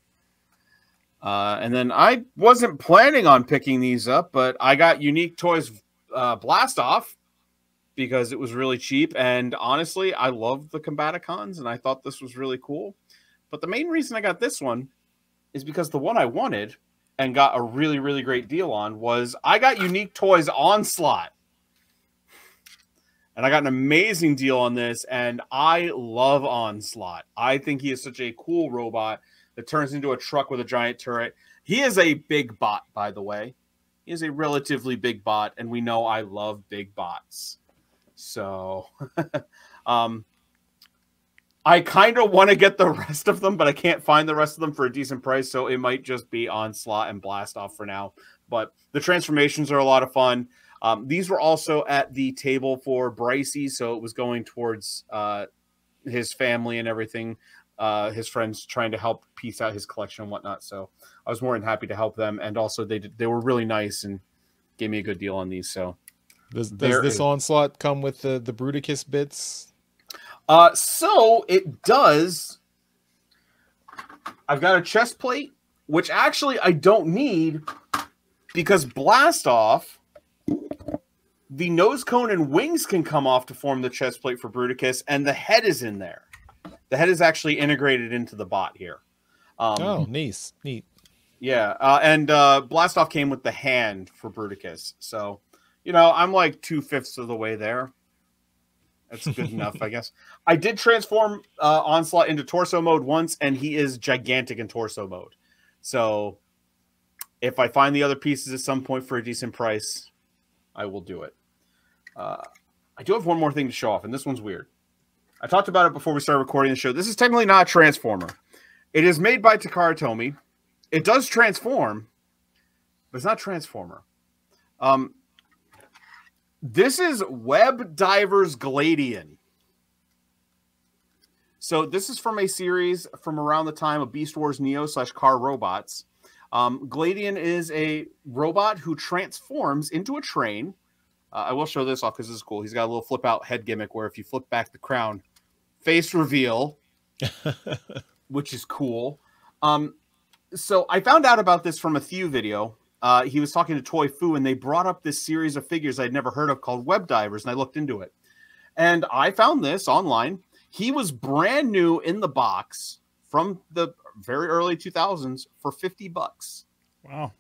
And then I wasn't planning on picking these up, but I got Unique Toys Blast Off because it was really cheap. And honestly, I love the Combaticons, and I thought this was really cool. But the main reason I got this one is because the one I wanted and got a really, really great deal on was I got Unique Toys Onslaught. And I got an amazing deal on this, and I love Onslaught. I think he is such a cool robot that turns into a truck with a giant turret. He is a big bot, by the way. He is a relatively big bot, and we know I love big bots. So, I kind of want to get the rest of them, but I can't find the rest of them for a decent price, so it might just be Onslaught and Blast Off for now. But the transformations are a lot of fun. These were also at the table for Brycey, so it was going towards his family and everything. His friends trying to help piece out his collection and whatnot. So I was more than happy to help them. And also they were really nice and gave me a good deal on these. So does this Onslaught come with the Bruticus bits? So it does. I've got a chest plate, which actually I don't need because Blast Off, the nose cone and wings can come off to form the chest plate for Bruticus, and the head is in there. The head is actually integrated into the bot here. Neat. Yeah, and Blast Off came with the hand for Bruticus. So, I'm like 2/5 of the way there. That's good enough, I guess. I did transform Onslaught into torso mode once, and he is gigantic in torso mode. So if I find the other pieces at some point for a decent price, I will do it. I do have one more thing to show off, and this one's weird. I talked about it before we started recording the show. This is technically not a Transformer. It is made by Takara Tomy. It does transform, but it's not Transformer. This is Web Divers Gladian. So this is from a series from around the time of Beast Wars Neo / Car Robots. Gladian is a robot who transforms into a train. I will show this off because this is cool. He's got a little flip out head gimmick where if you flip back the crown, face reveal, which is cool. So I found out about this from a Thew video. He was talking to Toy Fu, and they brought up this series of figures I'd never heard of called Web Divers, and I looked into it. And I found this online. He was brand new in the box from the very early 2000s for $50. Wow.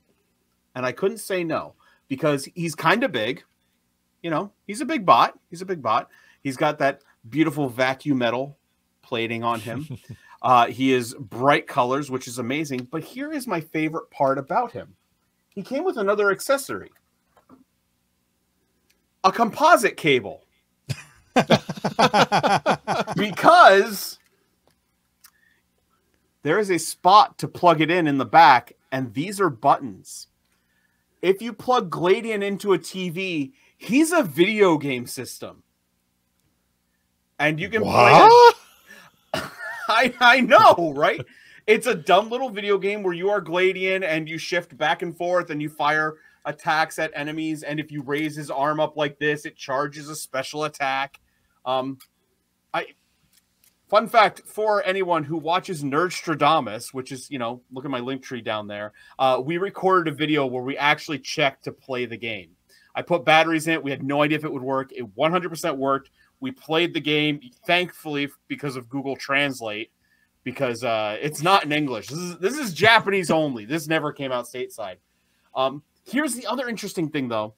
And I couldn't say no because he's kind of big. You know, he's a big bot. He's a big bot. He's got that beautiful vacuum metal plating on him. He is bright colors, which is amazing. But here is my favorite part about him. He came with another accessory. A composite cable. Because there is a spot to plug it in the back, and these are buttons. If you plug Gladian into a TV, he's a video game system. And you can play it. I know, right? It's a dumb little video game where you are Gladian and you shift back and forth and you fire attacks at enemies. And if you raise his arm up like this, it charges a special attack. Fun fact for anyone who watches Nerdstradamus, which is, you know, look at my link tree down there. We recorded a video where we actually checked to play the game. I put batteries in it. We had no idea if it would work. It 100% worked. We played the game, thankfully, because of Google Translate, because it's not in English. This is Japanese only. This never came out stateside. Here's the other interesting thing, though.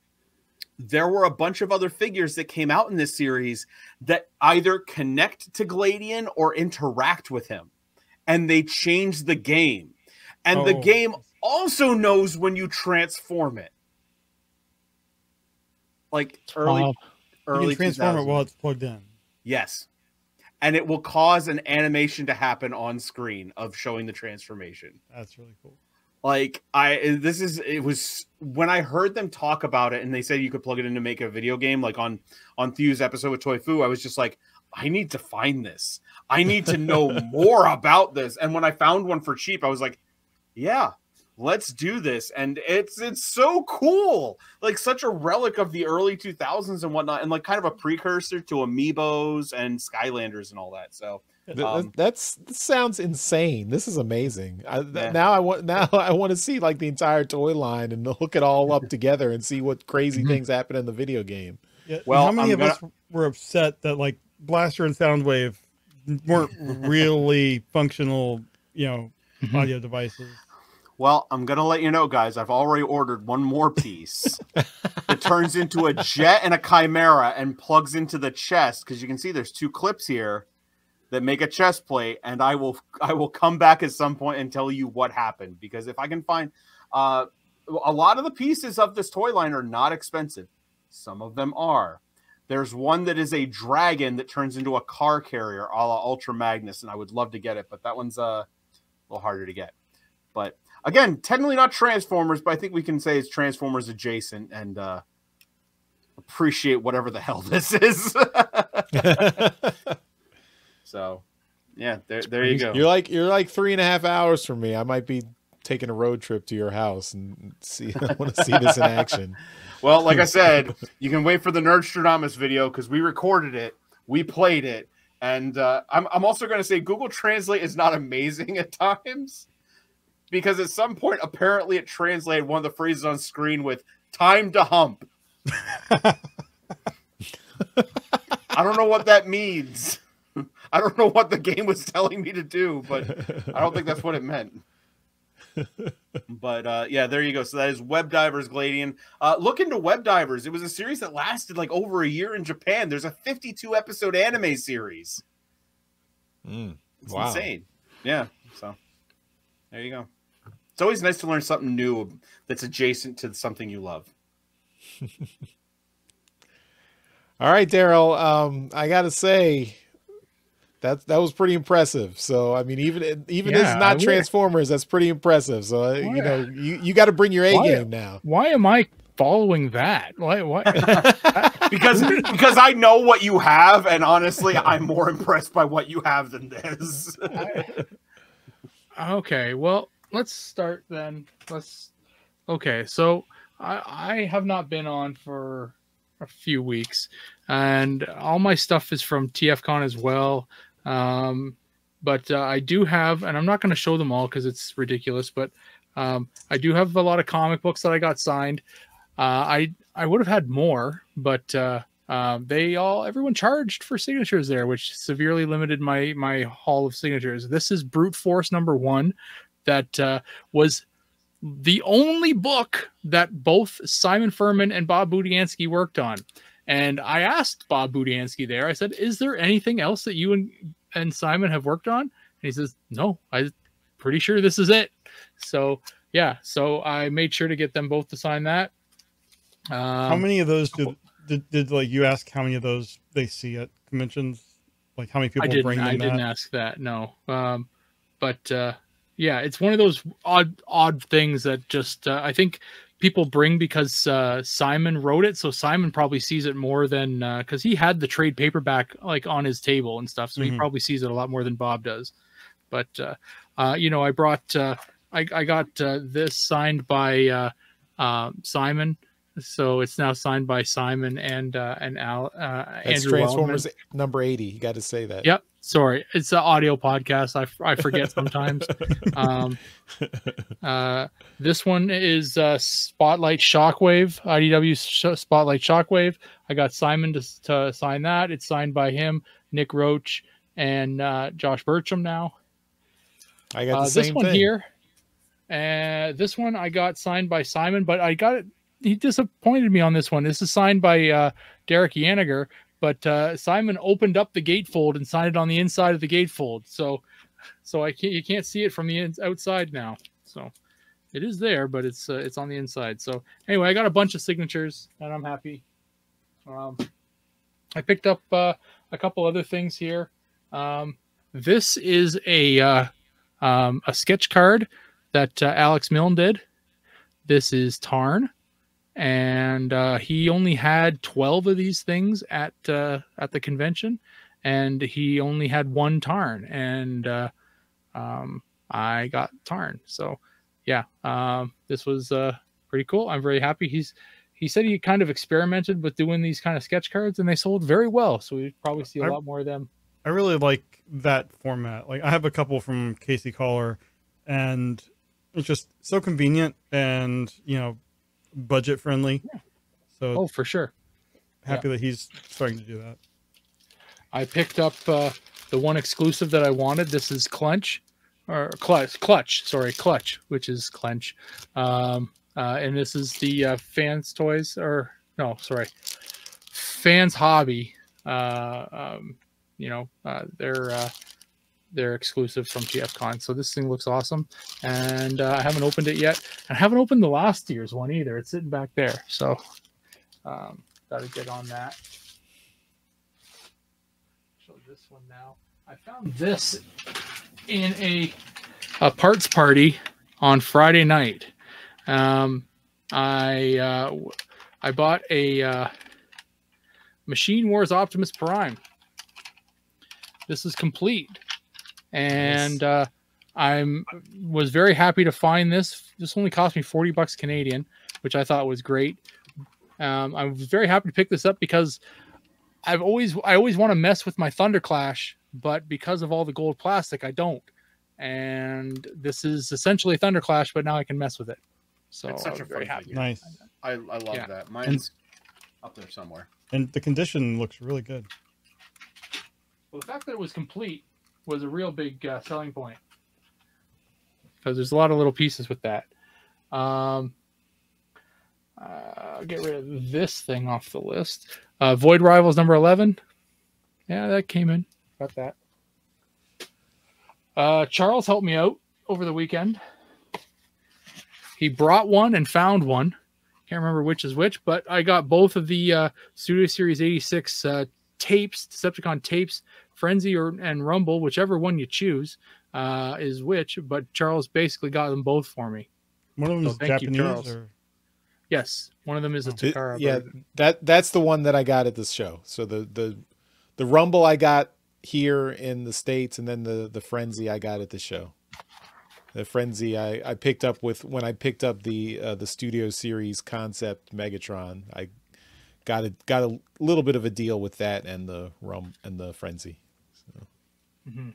There were a bunch of other figures that came out in this series that either connect to Gladian or interact with him. And they changed the game. And the game also knows when you transform it. Like early you can transform 2000s. it while it's plugged in. Yes. And it will cause an animation to happen on screen of showing the transformation. That's really cool. Like it was when I heard them talk about it and they said you could plug it in to make a video game, like on Thew's episode with Toy Fu, I was just like, I need to find this. I need to know more about this. And when I found one for cheap, I was like, yeah, let's do this. And it's so cool. Like such a relic of the early 2000s and whatnot, and like kind of a precursor to Amiibos and Skylanders and all that. So that sounds insane. This is amazing. Now I want to see like the entire toy line and hook it all up together and see what crazy things happen in the video game. Yeah. Well, how many of us were upset that like Blaster and Soundwave weren't really functional, audio devices? Well, I'm going to let you know, guys, I've already ordered one more piece. It turns into a jet and a chimera and plugs into the chest, because you can see there's two clips here that make a chest plate, and I will come back at some point and tell you what happened, because if I can find a lot of the pieces of this toy line are not expensive. Some of them are. There's one that is a dragon that turns into a car carrier a la Ultra Magnus, and I would love to get it, but that one's a little harder to get. But again, technically not Transformers, but I think we can say it's Transformers adjacent, and appreciate whatever the hell this is. So, yeah, there you go. You're like 3.5 hours from me. I might be taking a road trip to your house and see. I want to see this in action. Well, like I said, you can wait for the Nerdstradamus video because we recorded it, we played it, and I'm also going to say Google Translate is not amazing at times, because at some point apparently it translated one of the phrases on screen with "time to hump." I don't know what that means. I don't know what the game was telling me to do, but I don't think that's what it meant. But yeah, there you go. So that is Web Divers Gladian. Look into Web Divers. It was a series that lasted like over a year in Japan. There's a 52 episode anime series. It's Wow. insane. Yeah. So there you go. It's always nice to learn something new that's adjacent to something you love. All right, Daryl. I gotta say that was pretty impressive. So I mean, even this is not Transformers. That's pretty impressive. So you know, you got to bring your A game now. Why am I following that? Why? because I know what you have, and honestly, I'm more impressed by what you have than this. Okay, well, let's start then. Okay, so I have not been on for a few weeks, and all my stuff is from TFCon as well. But I do have, and I'm not going to show them all because it's ridiculous, but I do have a lot of comic books that I got signed. I would have had more, but everyone charged for signatures there, which severely limited my haul of signatures. This is Brute Force #1 that was the only book that both Simon Furman and Bob Budiansky worked on. And I asked Bob Budiansky there, I said, is there anything else that you and Simon have worked on? And he says, no, I'm pretty sure this is it. So yeah, so I made sure to get them both to sign that. How many of those did like you ask how many of those they see at conventions? Like how many people bring them? I didn't ask that, no. But yeah, it's one of those odd things that just I think people bring because Simon wrote it, so Simon probably sees it more than because he had the trade paperback like on his table and stuff, so he probably sees it a lot more than Bob does. But you know, I brought I got this signed by Simon, so it's now signed by Simon and Al. That's Andrew Transformers Wildman. #80. You got to say that. Yep. Sorry, it's an audio podcast. I forget sometimes. This one is Spotlight Shockwave, IDW Spotlight Shockwave. I got Simon to sign that. It's signed by him, Nick Roach, and Josh Bertram now. I got the same this one thing here. This one I got signed by Simon, but I got it. He disappointed me on this one. This is signed by Derek Yaniger. But Simon opened up the gatefold and signed it on the inside of the gatefold. So you can't see it from the outside now. So it is there, but it's on the inside. So anyway, I got a bunch of signatures and I'm happy. I picked up a couple other things here. This is a sketch card that Alex Milne did. This is Tarn. And he only had 12 of these things at the convention, and he only had one Tarn, and I got Tarn. So yeah, this was pretty cool. I'm very happy. He said he kind of experimented with doing these kind of sketch cards, and they sold very well. So we probably see a lot more of them. I really like that format. Like I have a couple from Casey Collar, and it's just so convenient and budget friendly. Yeah. So for sure. Happy that he's starting to do that. I picked up the one exclusive that I wanted. This is Clutch, which is Clench. And this is the Fans Toys, Fans Hobby. They're exclusive from TFCon. So this thing looks awesome. And I haven't opened it yet. I haven't opened the last year's one either. It's sitting back there. So got to get on that. Show this one now. I found this in a parts party on Friday night. I bought a Machine Wars Optimus Prime. This is complete. And I was very happy to find this. This only cost me $40 Canadian, which I thought was great. I was very happy to pick this up because I always want to mess with my Thunderclash, but because of all the gold plastic, I don't. And this is essentially a Thunderclash, but now I can mess with it. So it's such a very happy. Nice. I love that. Mine's up there somewhere. And the condition looks really good. Well, the fact that it was complete was a real big selling point. because there's a lot of little pieces with that. I'll get rid of this thing off the list. Void Rivals number 11. Yeah, that came in. Got that. Charles helped me out over the weekend. He brought one and found one. Can't remember which is which, but I got both of the Studio Series 86 tapes, Decepticon tapes, Frenzy and Rumble, whichever one you choose is which. But Charles basically got them both for me. One of them is Japanese, or? Yes, one of them is a Takara. Yeah, that's the one that I got at this show. So the Rumble I got here in the States, and then the Frenzy I got at the show. The Frenzy I picked up when I picked up the Studio Series concept Megatron. I got a little bit of a deal with that and the Frenzy. So. Mm-hmm.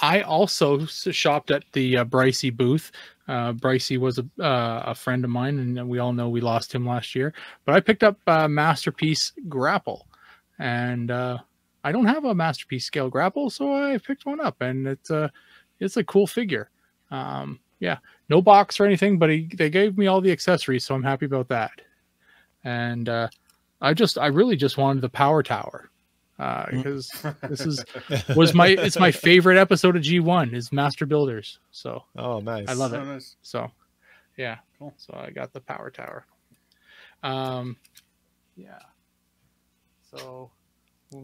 I also shopped at the Bricey booth. Bricey was a friend of mine, and we all know we lost him last year. But I picked up Masterpiece Grapple, and I don't have a Masterpiece scale Grapple, so I picked one up, and it's a cool figure. Yeah, no box or anything, but they gave me all the accessories, so I'm happy about that. And I really just wanted the Power Tower. Because it's my favorite episode of G1 is Master Builders. So nice. I love it. Oh, nice. So yeah, Cool. So I got the Power Tower. Yeah. So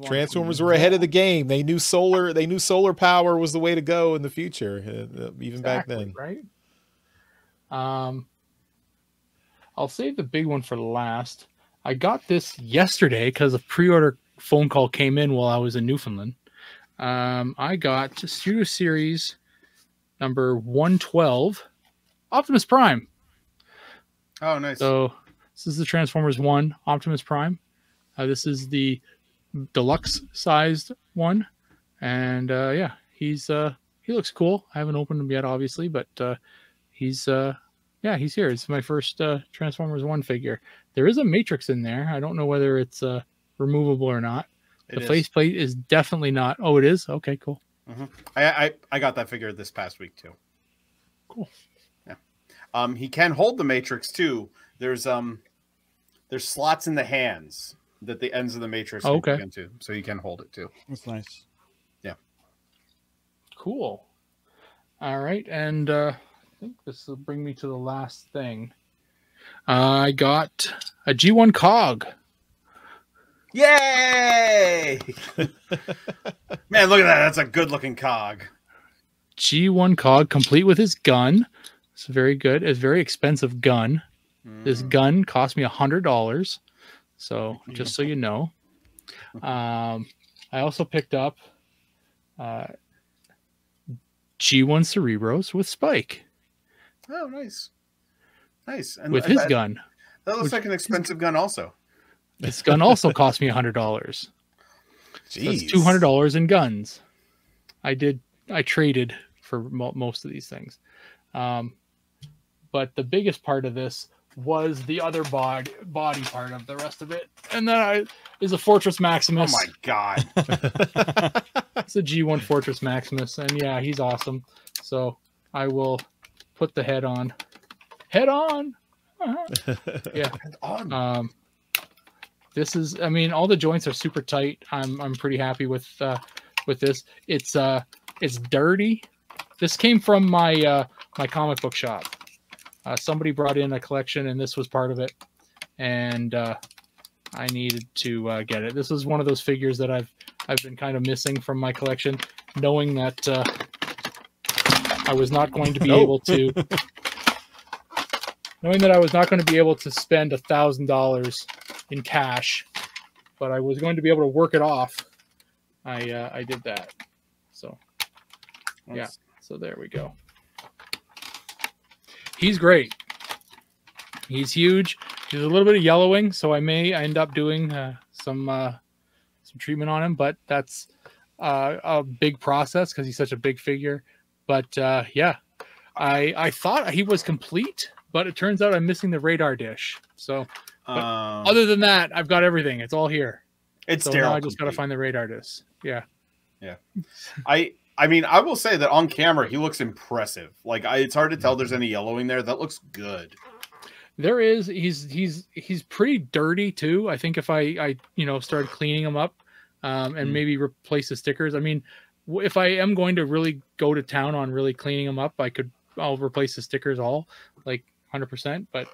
Transformers were ahead of the game. They knew solar power was the way to go in the future, even back then. Right. I'll save the big one for last. I got this yesterday because a pre-order phone call came in while I was in Newfoundland. I got Studio Series number 112, Optimus Prime. Oh, nice. So this is the Transformers 1 Optimus Prime. This is the deluxe sized one, and yeah, he looks cool. I haven't opened him yet, obviously, but he's here. It's my first Transformers 1 figure. There is a Matrix in there. I don't know whether it's removable or not. The faceplate is definitely not. Oh, it is? Okay, cool. Mm-hmm. I got that figure this past week too. Cool. Yeah. He can hold the Matrix too. There's slots in the hands that the ends of the Matrix can go into, so you can hold it too. That's nice. Yeah. Cool. All right, and I think this will bring me to the last thing. I got a G1 Cog. Yay! Man, look at that. That's a good-looking cog. G1 Cog, complete with his gun. It's very good. It's a very expensive gun. This gun cost me $100. So, just so you know. I also picked up G1 Cerebros with Spike. Oh, nice. Nice. And with his gun. That looks like an expensive gun also. This gun also cost me $100. Jeez. So that's $200 in guns. I traded for most of these things. But the biggest part of this was the other body part of the rest of it. And then is a Fortress Maximus. Oh my God. It's a G1 Fortress Maximus. And yeah, he's awesome. So I will put the head on. Head on! Yeah. Head on. This is, I mean, all the joints are super tight. I'm pretty happy with this. It's dirty. This came from my my comic book shop. Somebody brought in a collection, and this was part of it. And I needed to get it. This is one of those figures that I've been kind of missing from my collection, knowing that I was not going to be able to. Knowing that I was not going to be able to spend $1,000 in cash, but I was going to be able to work it off. I did that. So yeah. So there we go. He's great. He's huge. He's a little bit of yellowing, so I may end up doing some treatment on him, but that's a big process because he's such a big figure. But yeah, I thought he was complete, but it turns out I'm missing the radar dish. So other than that, I've got everything. It's all here. It's so sterile. now I just got to find the radar disc. Yeah. Yeah. I mean, I will say that on camera he looks impressive. Like it's hard to tell there's any yellowing there. That looks good. There is. He's pretty dirty too. I think if I started cleaning him up, and maybe replace the stickers. I mean, if I am going to really go to town on really cleaning them up, I'll replace the stickers all, like 100%. But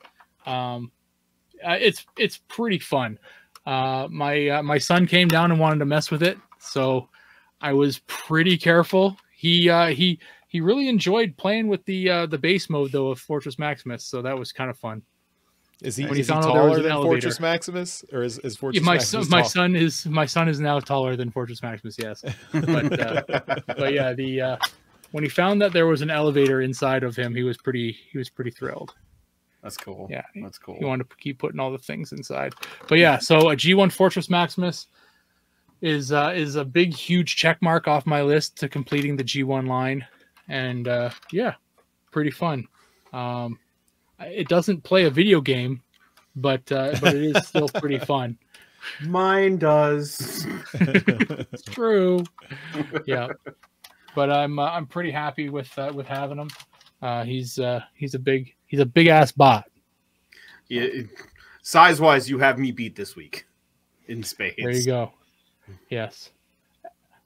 it's pretty fun. My son came down and wanted to mess with it, so I was pretty careful. He really enjoyed playing with the base mode though of Fortress Maximus, so that was kind of fun. Is he When taller than Fortress Maximus, or is Fortress Maximus tall? My son is now taller than Fortress Maximus, yes. But yeah, when he found that there was an elevator inside of him, he was pretty thrilled. That's cool. Yeah, that's cool. He wanted to keep putting all the things inside. But yeah, so a G1 Fortress Maximus is a big, huge check mark off my list to completing the G1 line, and yeah, pretty fun. It doesn't play a video game, but it is still pretty fun. Mine does. It's true. Yeah, but I'm pretty happy with having him. He's a big ass bot. Yeah, size wise, you have me beat this week in spades. There you go. Yes.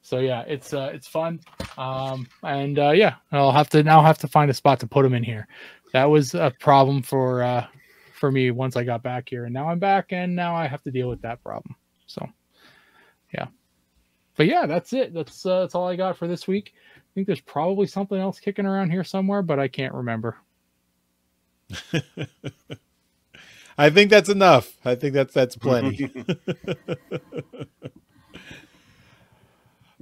So yeah, it's fun. And yeah, I'll have to find a spot to put him in here. That was a problem for me once I got back here, and now I'm back, and now I have to deal with that problem. So yeah, but yeah, that's it. That's all I got for this week. I think there's probably something else kicking around here somewhere, but I can't remember. I think that's enough. I think that's plenty.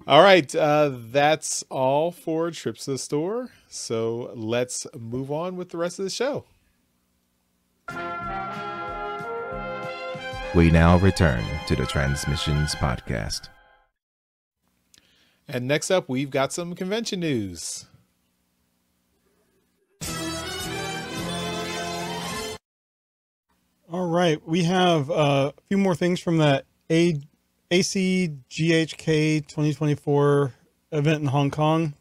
All right, that's all for Trips to the Store. So let's move on with the rest of the show. We now return to the Transmissions Podcast. And next up, we've got some convention news. All right, we have a few more things from the ACGHK 2024 event in Hong Kong.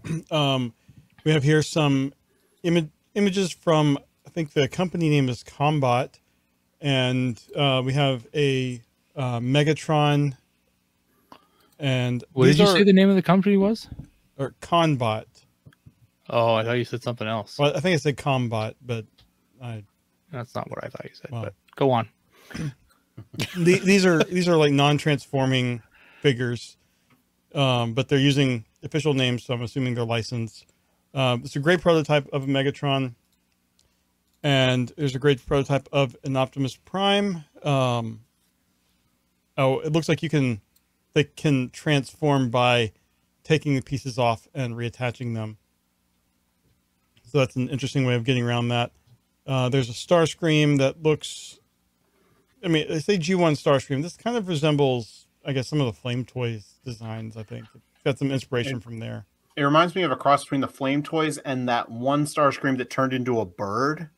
We have here some images from, I think the company name is Combot, and we have a Megatron. And what did you say the name of the company was? Or Conbot. Oh, I thought you said something else. Well, I think I said Combot, but that's not what I thought you said. Well, but go on. These are like non-transforming figures, but they're using official names, so I'm assuming they're licensed. It's a great prototype of a Megatron, and there's a great prototype of an Optimus Prime. Oh, it looks like they can transform by taking the pieces off and reattaching them. So that's an interesting way of getting around that. There's a Starscream that looks, I mean, they say G1 Starscream. This kind of resembles, I guess, some of the Flame Toys designs, I think. It's got some inspiration from there. It reminds me of a cross between the Flame Toys and that one Starscream that turned into a bird.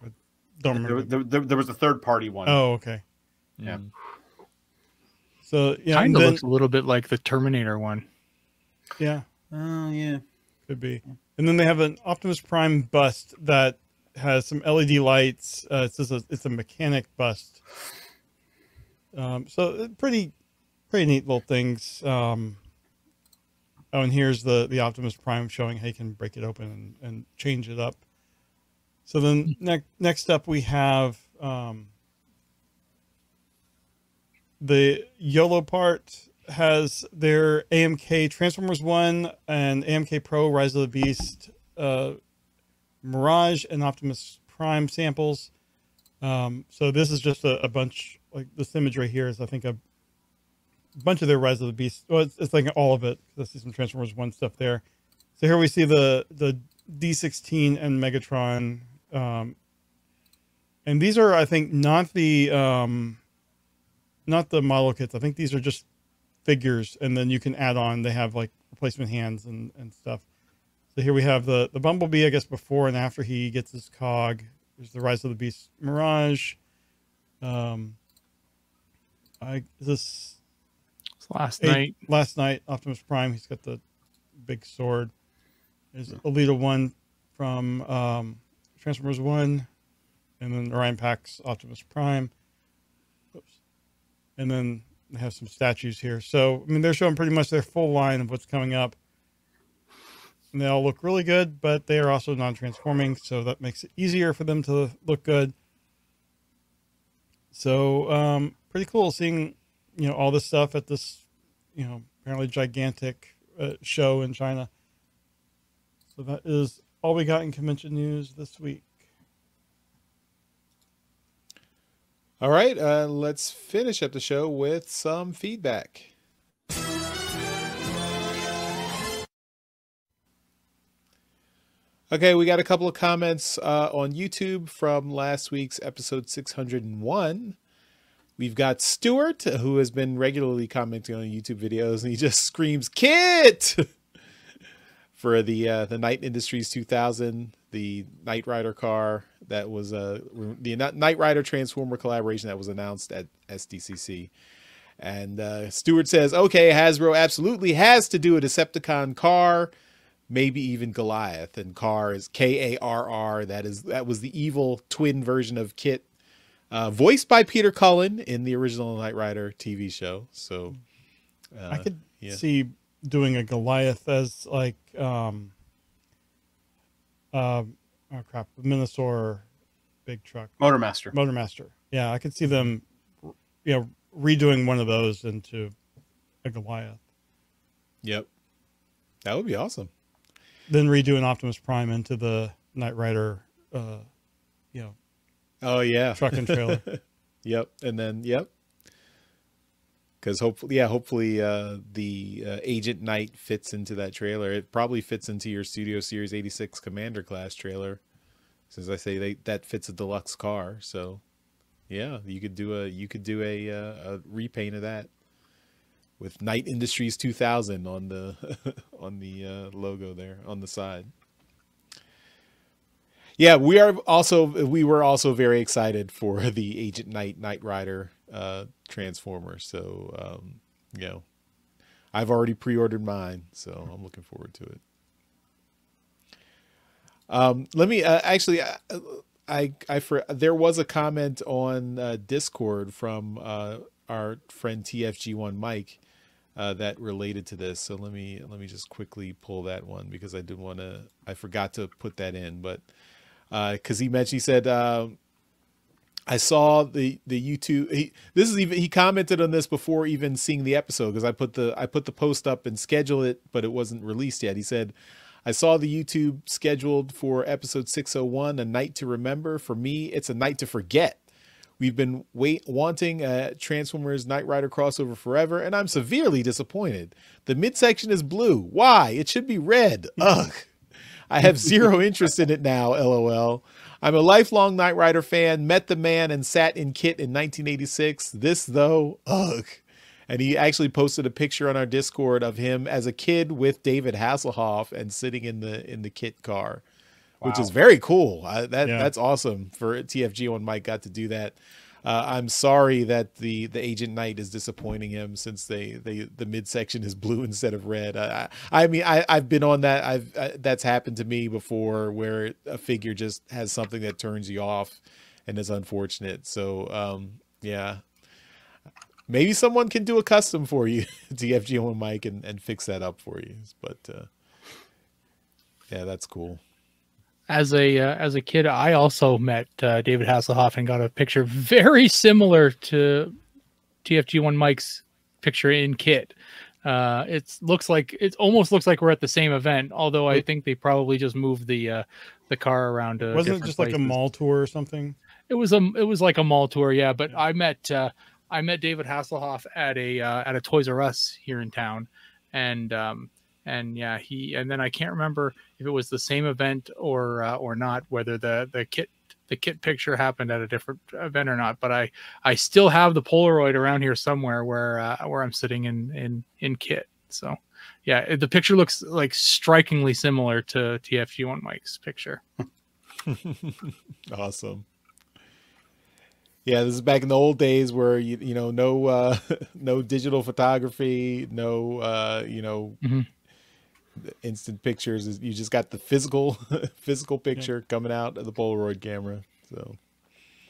I don't remember. There was a third-party one. Oh, okay. Yeah. So, yeah. Kind of looks a little bit like the Terminator one. Yeah. Oh, yeah. Could be. And then they have an Optimus Prime bust that has some LED lights. It's a mechanic bust. So pretty neat little things. Oh, and here's the Optimus Prime showing how you can break it open and change it up. So then next up we have the YOLO part has their AMK Transformers 1 and AMK Pro Rise of the Beast Mirage and Optimus Prime samples. So this is just a bunch, like this image right here is, I think, a bunch of their Rise of the Beast. Well, it's like all of it. I see some Transformers 1 stuff there. So here we see the D16 and Megatron. And these are, I think, not the model kits. I think these are just figures, and then you can add on. They have like replacement hands and stuff. So here we have the Bumblebee, I guess, before and after he gets his cog. There's the Rise of the Beast Mirage. Last night, Optimus Prime, he's got the big sword. There's Alita 1 from Transformers 1, and then Orion Pax Optimus Prime. Oops. And then they have some statues here. So, I mean, they're showing pretty much their full line of what's coming up. And they all look really good, but they are also non-transforming, so that makes it easier for them to look good. So, pretty cool seeing, all this stuff at this, apparently gigantic show in China. So that is all we got in convention news this week. All right, let's finish up the show with some feedback. Okay, we got a couple of comments on YouTube from last week's episode 601. We've got Stuart, who has been regularly commenting on YouTube videos, and he just screams, "Kit!" for the Knight Industries 2000, the Knight Rider car that was the Knight Rider Transformer collaboration that was announced at SDCC. And Stuart says, okay, Hasbro absolutely has to do a Decepticon car, maybe even Goliath. And car is Karr. That was the evil twin version of Kit, voiced by Peter Cullen in the original Knight Rider TV show. So I could see doing a Goliath as like Minosaur big truck Motormaster. Yeah, I could see them redoing one of those into a Goliath. Yep, that would be awesome. Then redoing Optimus Prime into the Knight Rider oh yeah, truck and trailer. Yep. And then because hopefully the Agent Knight fits into that trailer. It probably fits into your Studio Series 86 Commander class trailer, since I say that fits a deluxe car. So yeah, you could do a repaint of that with Knight Industries 2000 on the on the logo there on the side. Yeah, we were also very excited for the Agent Knight Rider Transformer. So, I've already pre-ordered mine, so I'm looking forward to it. Let me there was a comment on Discord from our friend TFG1 Mike that related to this. So let me just quickly pull that one, because I forgot to put that in, but because he said, I saw the YouTube. He commented on this before even seeing the episode, because I put the post up and scheduled it, but it wasn't released yet. He said, I saw the YouTube scheduled for episode 601, A Night to Remember. For me, it's a night to forget. We've been wanting a Transformers Knight Rider crossover forever, and I'm severely disappointed. The midsection is blue. Why? It should be red. Ugh. I have zero interest in it now, LOL. I'm a lifelong Knight Rider fan, met the man and sat in Kit in 1986. This, though, ugh. And he actually posted a picture on our Discord of him as a kid with David Hasselhoff and sitting in the Kit car, which is very cool. That's awesome for TFG when Mike got to do that. I'm sorry that the Agent Knight is disappointing him, since the midsection is blue instead of red. I've been on that. That's happened to me before, where a figure just has something that turns you off, and is unfortunate. So yeah, maybe someone can do a custom for you, TFG on Mike, and fix that up for you. But yeah, that's cool. As a kid, I also met David Hasselhoff and got a picture very similar to TFG1 Mike's picture in Kit. It almost looks like we're at the same event, although I think they probably just moved the car around to Wasn't it just places. Like a mall tour or something? It was like a mall tour, yeah. But I met David Hasselhoff at a Toys R Us here in town, and yeah, then I can't remember if it was the same event or not, whether the kit picture happened at a different event or not. But I still have the Polaroid around here somewhere where I'm sitting in Kit. So yeah, the picture looks like strikingly similar to TFG1 Mike's picture. Awesome. Yeah, this is back in the old days where you know no no digital photography, no Mhm. instant pictures. You just got the physical physical picture coming out of the Polaroid camera. So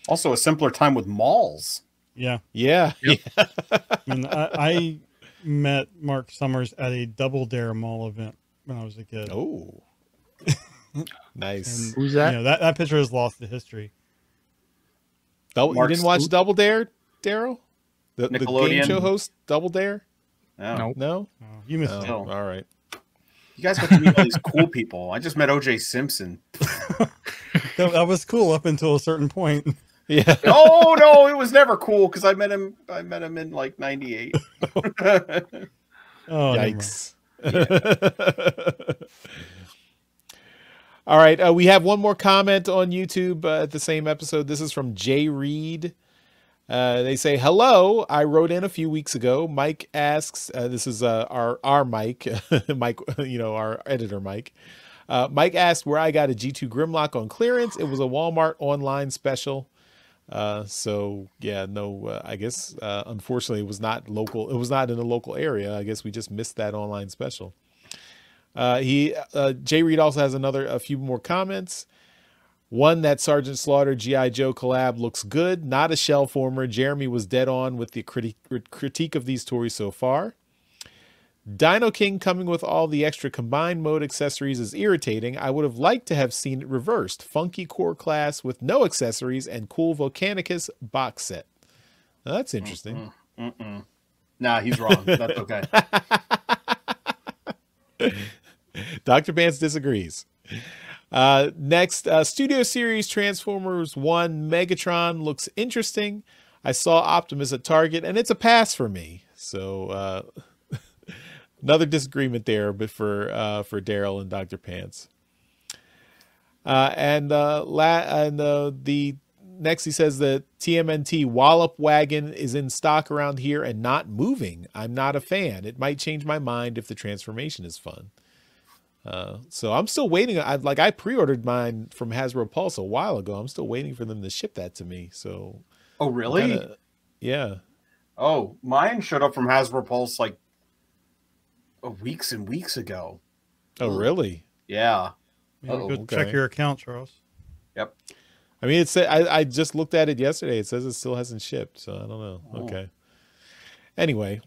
Also, a simpler time with malls. Yeah. yeah, Yep. yeah. I mean, I met Mark Summers at a Double Dare mall event when I was a kid. Oh, nice. And, Who's that? You know, that picture is lost to history. You Mark's- didn't watch Double Dare, Daryl? The game Nickelodeon. show host Double Dare? No. Nope. No. Oh, you missed Oh, it. No. all right. You guys got to meet all these cool people. I just met OJ Simpson. That was cool up until a certain point. Yeah. Oh no, it was never cool because I met him in like '98. Oh, Yikes. All right. We have one more comment on YouTube at the same episode. This is from Jay Reed. They say, hello, I wrote in a few weeks ago. Mike asks, this is our Mike, Mike, our editor, Mike. Mike asked where I got a G2 Grimlock on clearance. It was a Walmart online special. So yeah, no, I guess, unfortunately it was not local. It was not in a local area. I guess we just missed that online special. Jay Reed also has a few more comments. One, that Sergeant Slaughter G.I. Joe collab looks good. Not a shell former. Jeremy was dead on with the critique of these toys so far. Dino King coming with all the extra combined mode accessories is irritating. I would have liked to have seen it reversed. Funky core class with no accessories and cool Volcanicus box set. Now, that's interesting. Nah, he's wrong. That's okay. Dr. Bance disagrees. Next, Studio Series Transformers 1 Megatron looks interesting. I saw Optimus at Target, and it's a pass for me. So, another disagreement there, but for Daryl and Dr. Pants. The next he says that TMNT Wallop Wagon is in stock around here and not moving. I'm not a fan. It might change my mind if the transformation is fun. So I'm still waiting. I pre-ordered mine from Hasbro Pulse a while ago. I'm still waiting for them to ship that to me. So, Oh really? Yeah. Oh, mine showed up from Hasbro Pulse like weeks and weeks ago. Oh, really? Yeah. Maybe go check your account, Charles. Yep. I mean, I just looked at it yesterday. It says it still hasn't shipped, so I don't know. Oh. Okay. Anyway,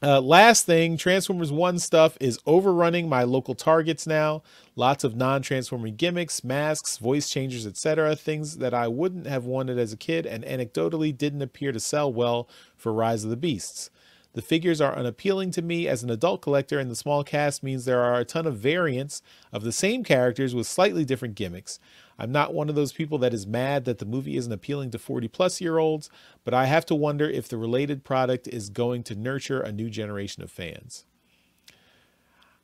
last thing, Transformers 1 stuff is overrunning my local Targets now. Lots of non-transforming gimmicks, masks, voice changers, etc. Things that I wouldn't have wanted as a kid and anecdotally didn't appear to sell well for Rise of the Beasts. The figures are unappealing to me as an adult collector, and the small cast means there are a ton of variants of the same characters with slightly different gimmicks. I'm not one of those people that is mad that the movie isn't appealing to 40-plus-year-olds, but I have to wonder if the related product is going to nurture a new generation of fans.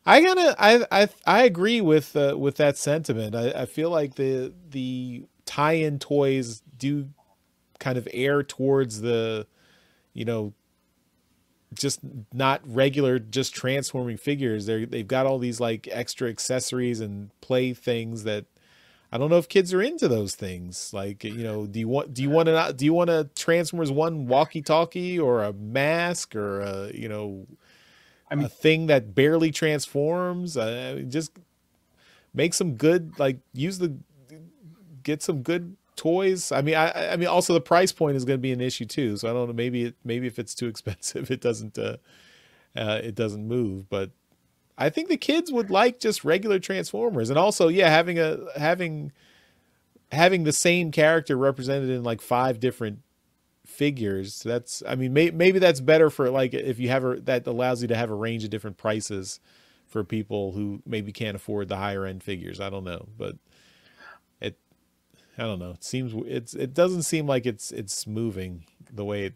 I agree with that sentiment. I feel like the tie-in toys do kind of err towards the, just not regular, just transforming figures. They've got all these like extra accessories and play things that I don't know if kids are into those things. Like, do you want a Transformers 1 walkie-talkie or a mask or a thing that barely transforms? Just make some good, get some good toys. I mean, also the price point is going to be an issue too. So I don't know. Maybe if it's too expensive, it doesn't move. But I think the kids would like just regular Transformers, and also, yeah, having the same character represented in like 5 different figures. That's, I mean, maybe that's better for like if you have that allows you to have a range of different prices for people who maybe can't afford the higher end figures. I don't know, but I don't know. It doesn't seem like it's moving the way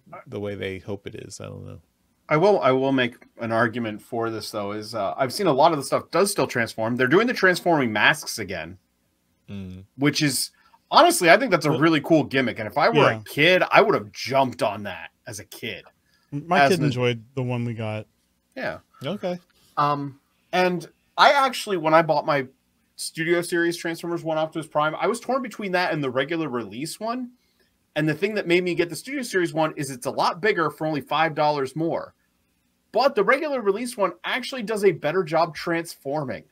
they hope it is. I don't know. I will make an argument for this though. Is I've seen a lot of the stuff does still transform. They're doing the transforming masks again, which is honestly, I think that's a really cool gimmick. And if I were a kid, I would have jumped on that as a kid. My kid enjoyed the one we got. Yeah. Okay. And I actually, when I bought my Studio Series Transformers 1 Optimus Prime, I was torn between that and the regular release one. And the thing that made me get the Studio Series one is it's a lot bigger for only $5 more. But the regular release one actually does a better job transforming.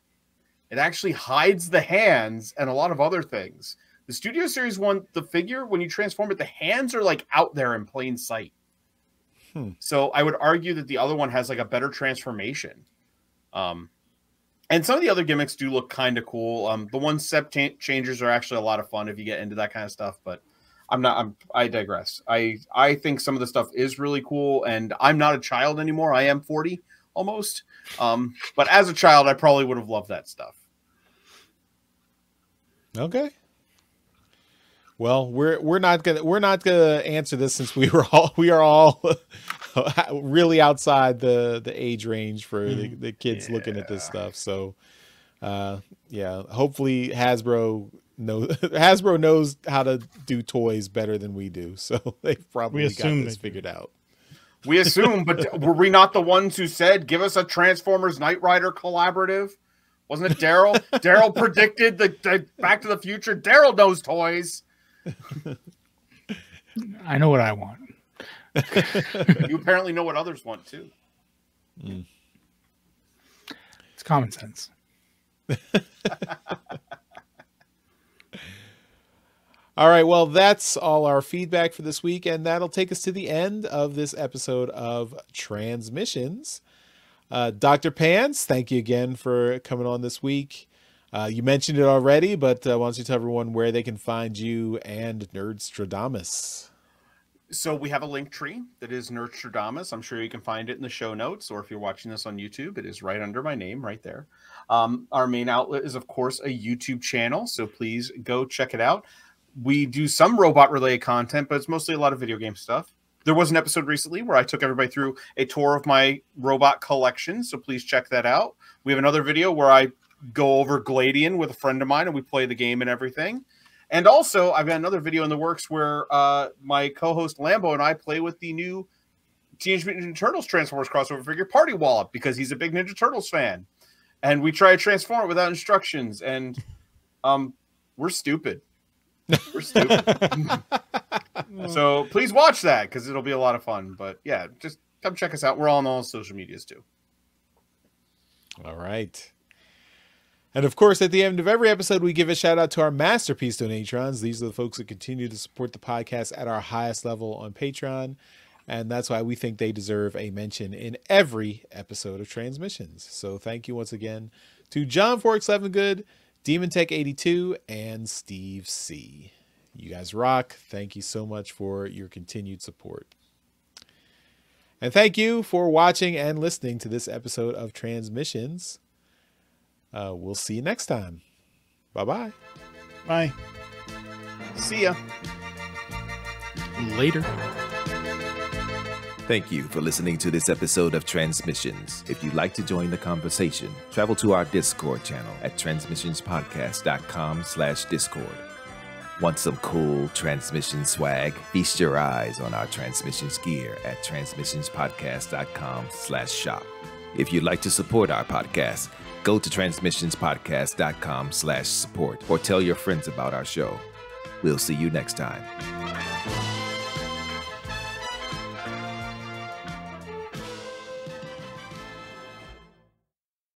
It actually hides the hands and a lot of other things. The Studio Series one, the figure, when you transform it, the hands are like out there in plain sight. So I would argue that the other one has like a better transformation. And some of the other gimmicks do look kind of cool. The one step changers are actually a lot of fun if you get into that kind of stuff, but I digress. I think some of the stuff is really cool, and I'm not a child anymore. I am 40 almost. But as a child, I probably would have loved that stuff. Okay. Well, we're not gonna answer this since we are all really outside the age range for the kids looking at this stuff. So, yeah, hopefully Hasbro knows how to do toys better than we do. So they've probably got this figured out. We assume, but were we not the ones who said, give us a Transformers Knight Rider collaborative? Wasn't it Daryl? Daryl predicted the Back to the Future. Daryl knows toys. I know what I want. You apparently know what others want too. It's common sense. All right, well, that's all our feedback for this week, and that'll take us to the end of this episode of Transmissions. Dr. Pants, thank you again for coming on this week. You mentioned it already, but why don't you tell everyone where they can find you and Nerdstradamus? So we have a link tree that is Nerdstradamus. I'm sure you can find it in the show notes, or if you're watching this on YouTube, it is right under my name right there. Our main outlet is, of course, a YouTube channel, so please go check it out. We do some robot-related content, but it's mostly a lot of video game stuff. There was an episode recently where I took everybody through a tour of my robot collection, so please check that out. We have another video where I go over Gladian with a friend of mine, and we play the game and everything. And also, I've got another video in the works where my co-host Lambo and I play with the new Teenage Mutant Ninja Turtles Transformers crossover figure Party Wallop, because he's a big Ninja Turtles fan. And we try to transform it without instructions, and we're stupid. We're stupid. So please watch that, because it'll be a lot of fun. But yeah, just come check us out. We're all on all social medias too. All right. And of course, at the end of every episode, we give a shout out to our masterpiece donatrons. These are the folks that continue to support the podcast at our highest level on Patreon. And that's why we think they deserve a mention in every episode of Transmissions. So thank you once again to John Forks Levengood, Demon Tech 82, and Steve C. You guys rock. Thank you so much for your continued support. And thank you for watching and listening to this episode of Transmissions. We'll see you next time. Bye-bye. Bye. See ya. Later. Thank you for listening to this episode of Transmissions. If you'd like to join the conversation, travel to our Discord channel at transmissionspodcast.com/Discord. Want some cool transmission swag? Feast your eyes on our transmissions gear at transmissionspodcast.com/shop. If you'd like to support our podcast, go to transmissionspodcast.com/support or tell your friends about our show. We'll see you next time.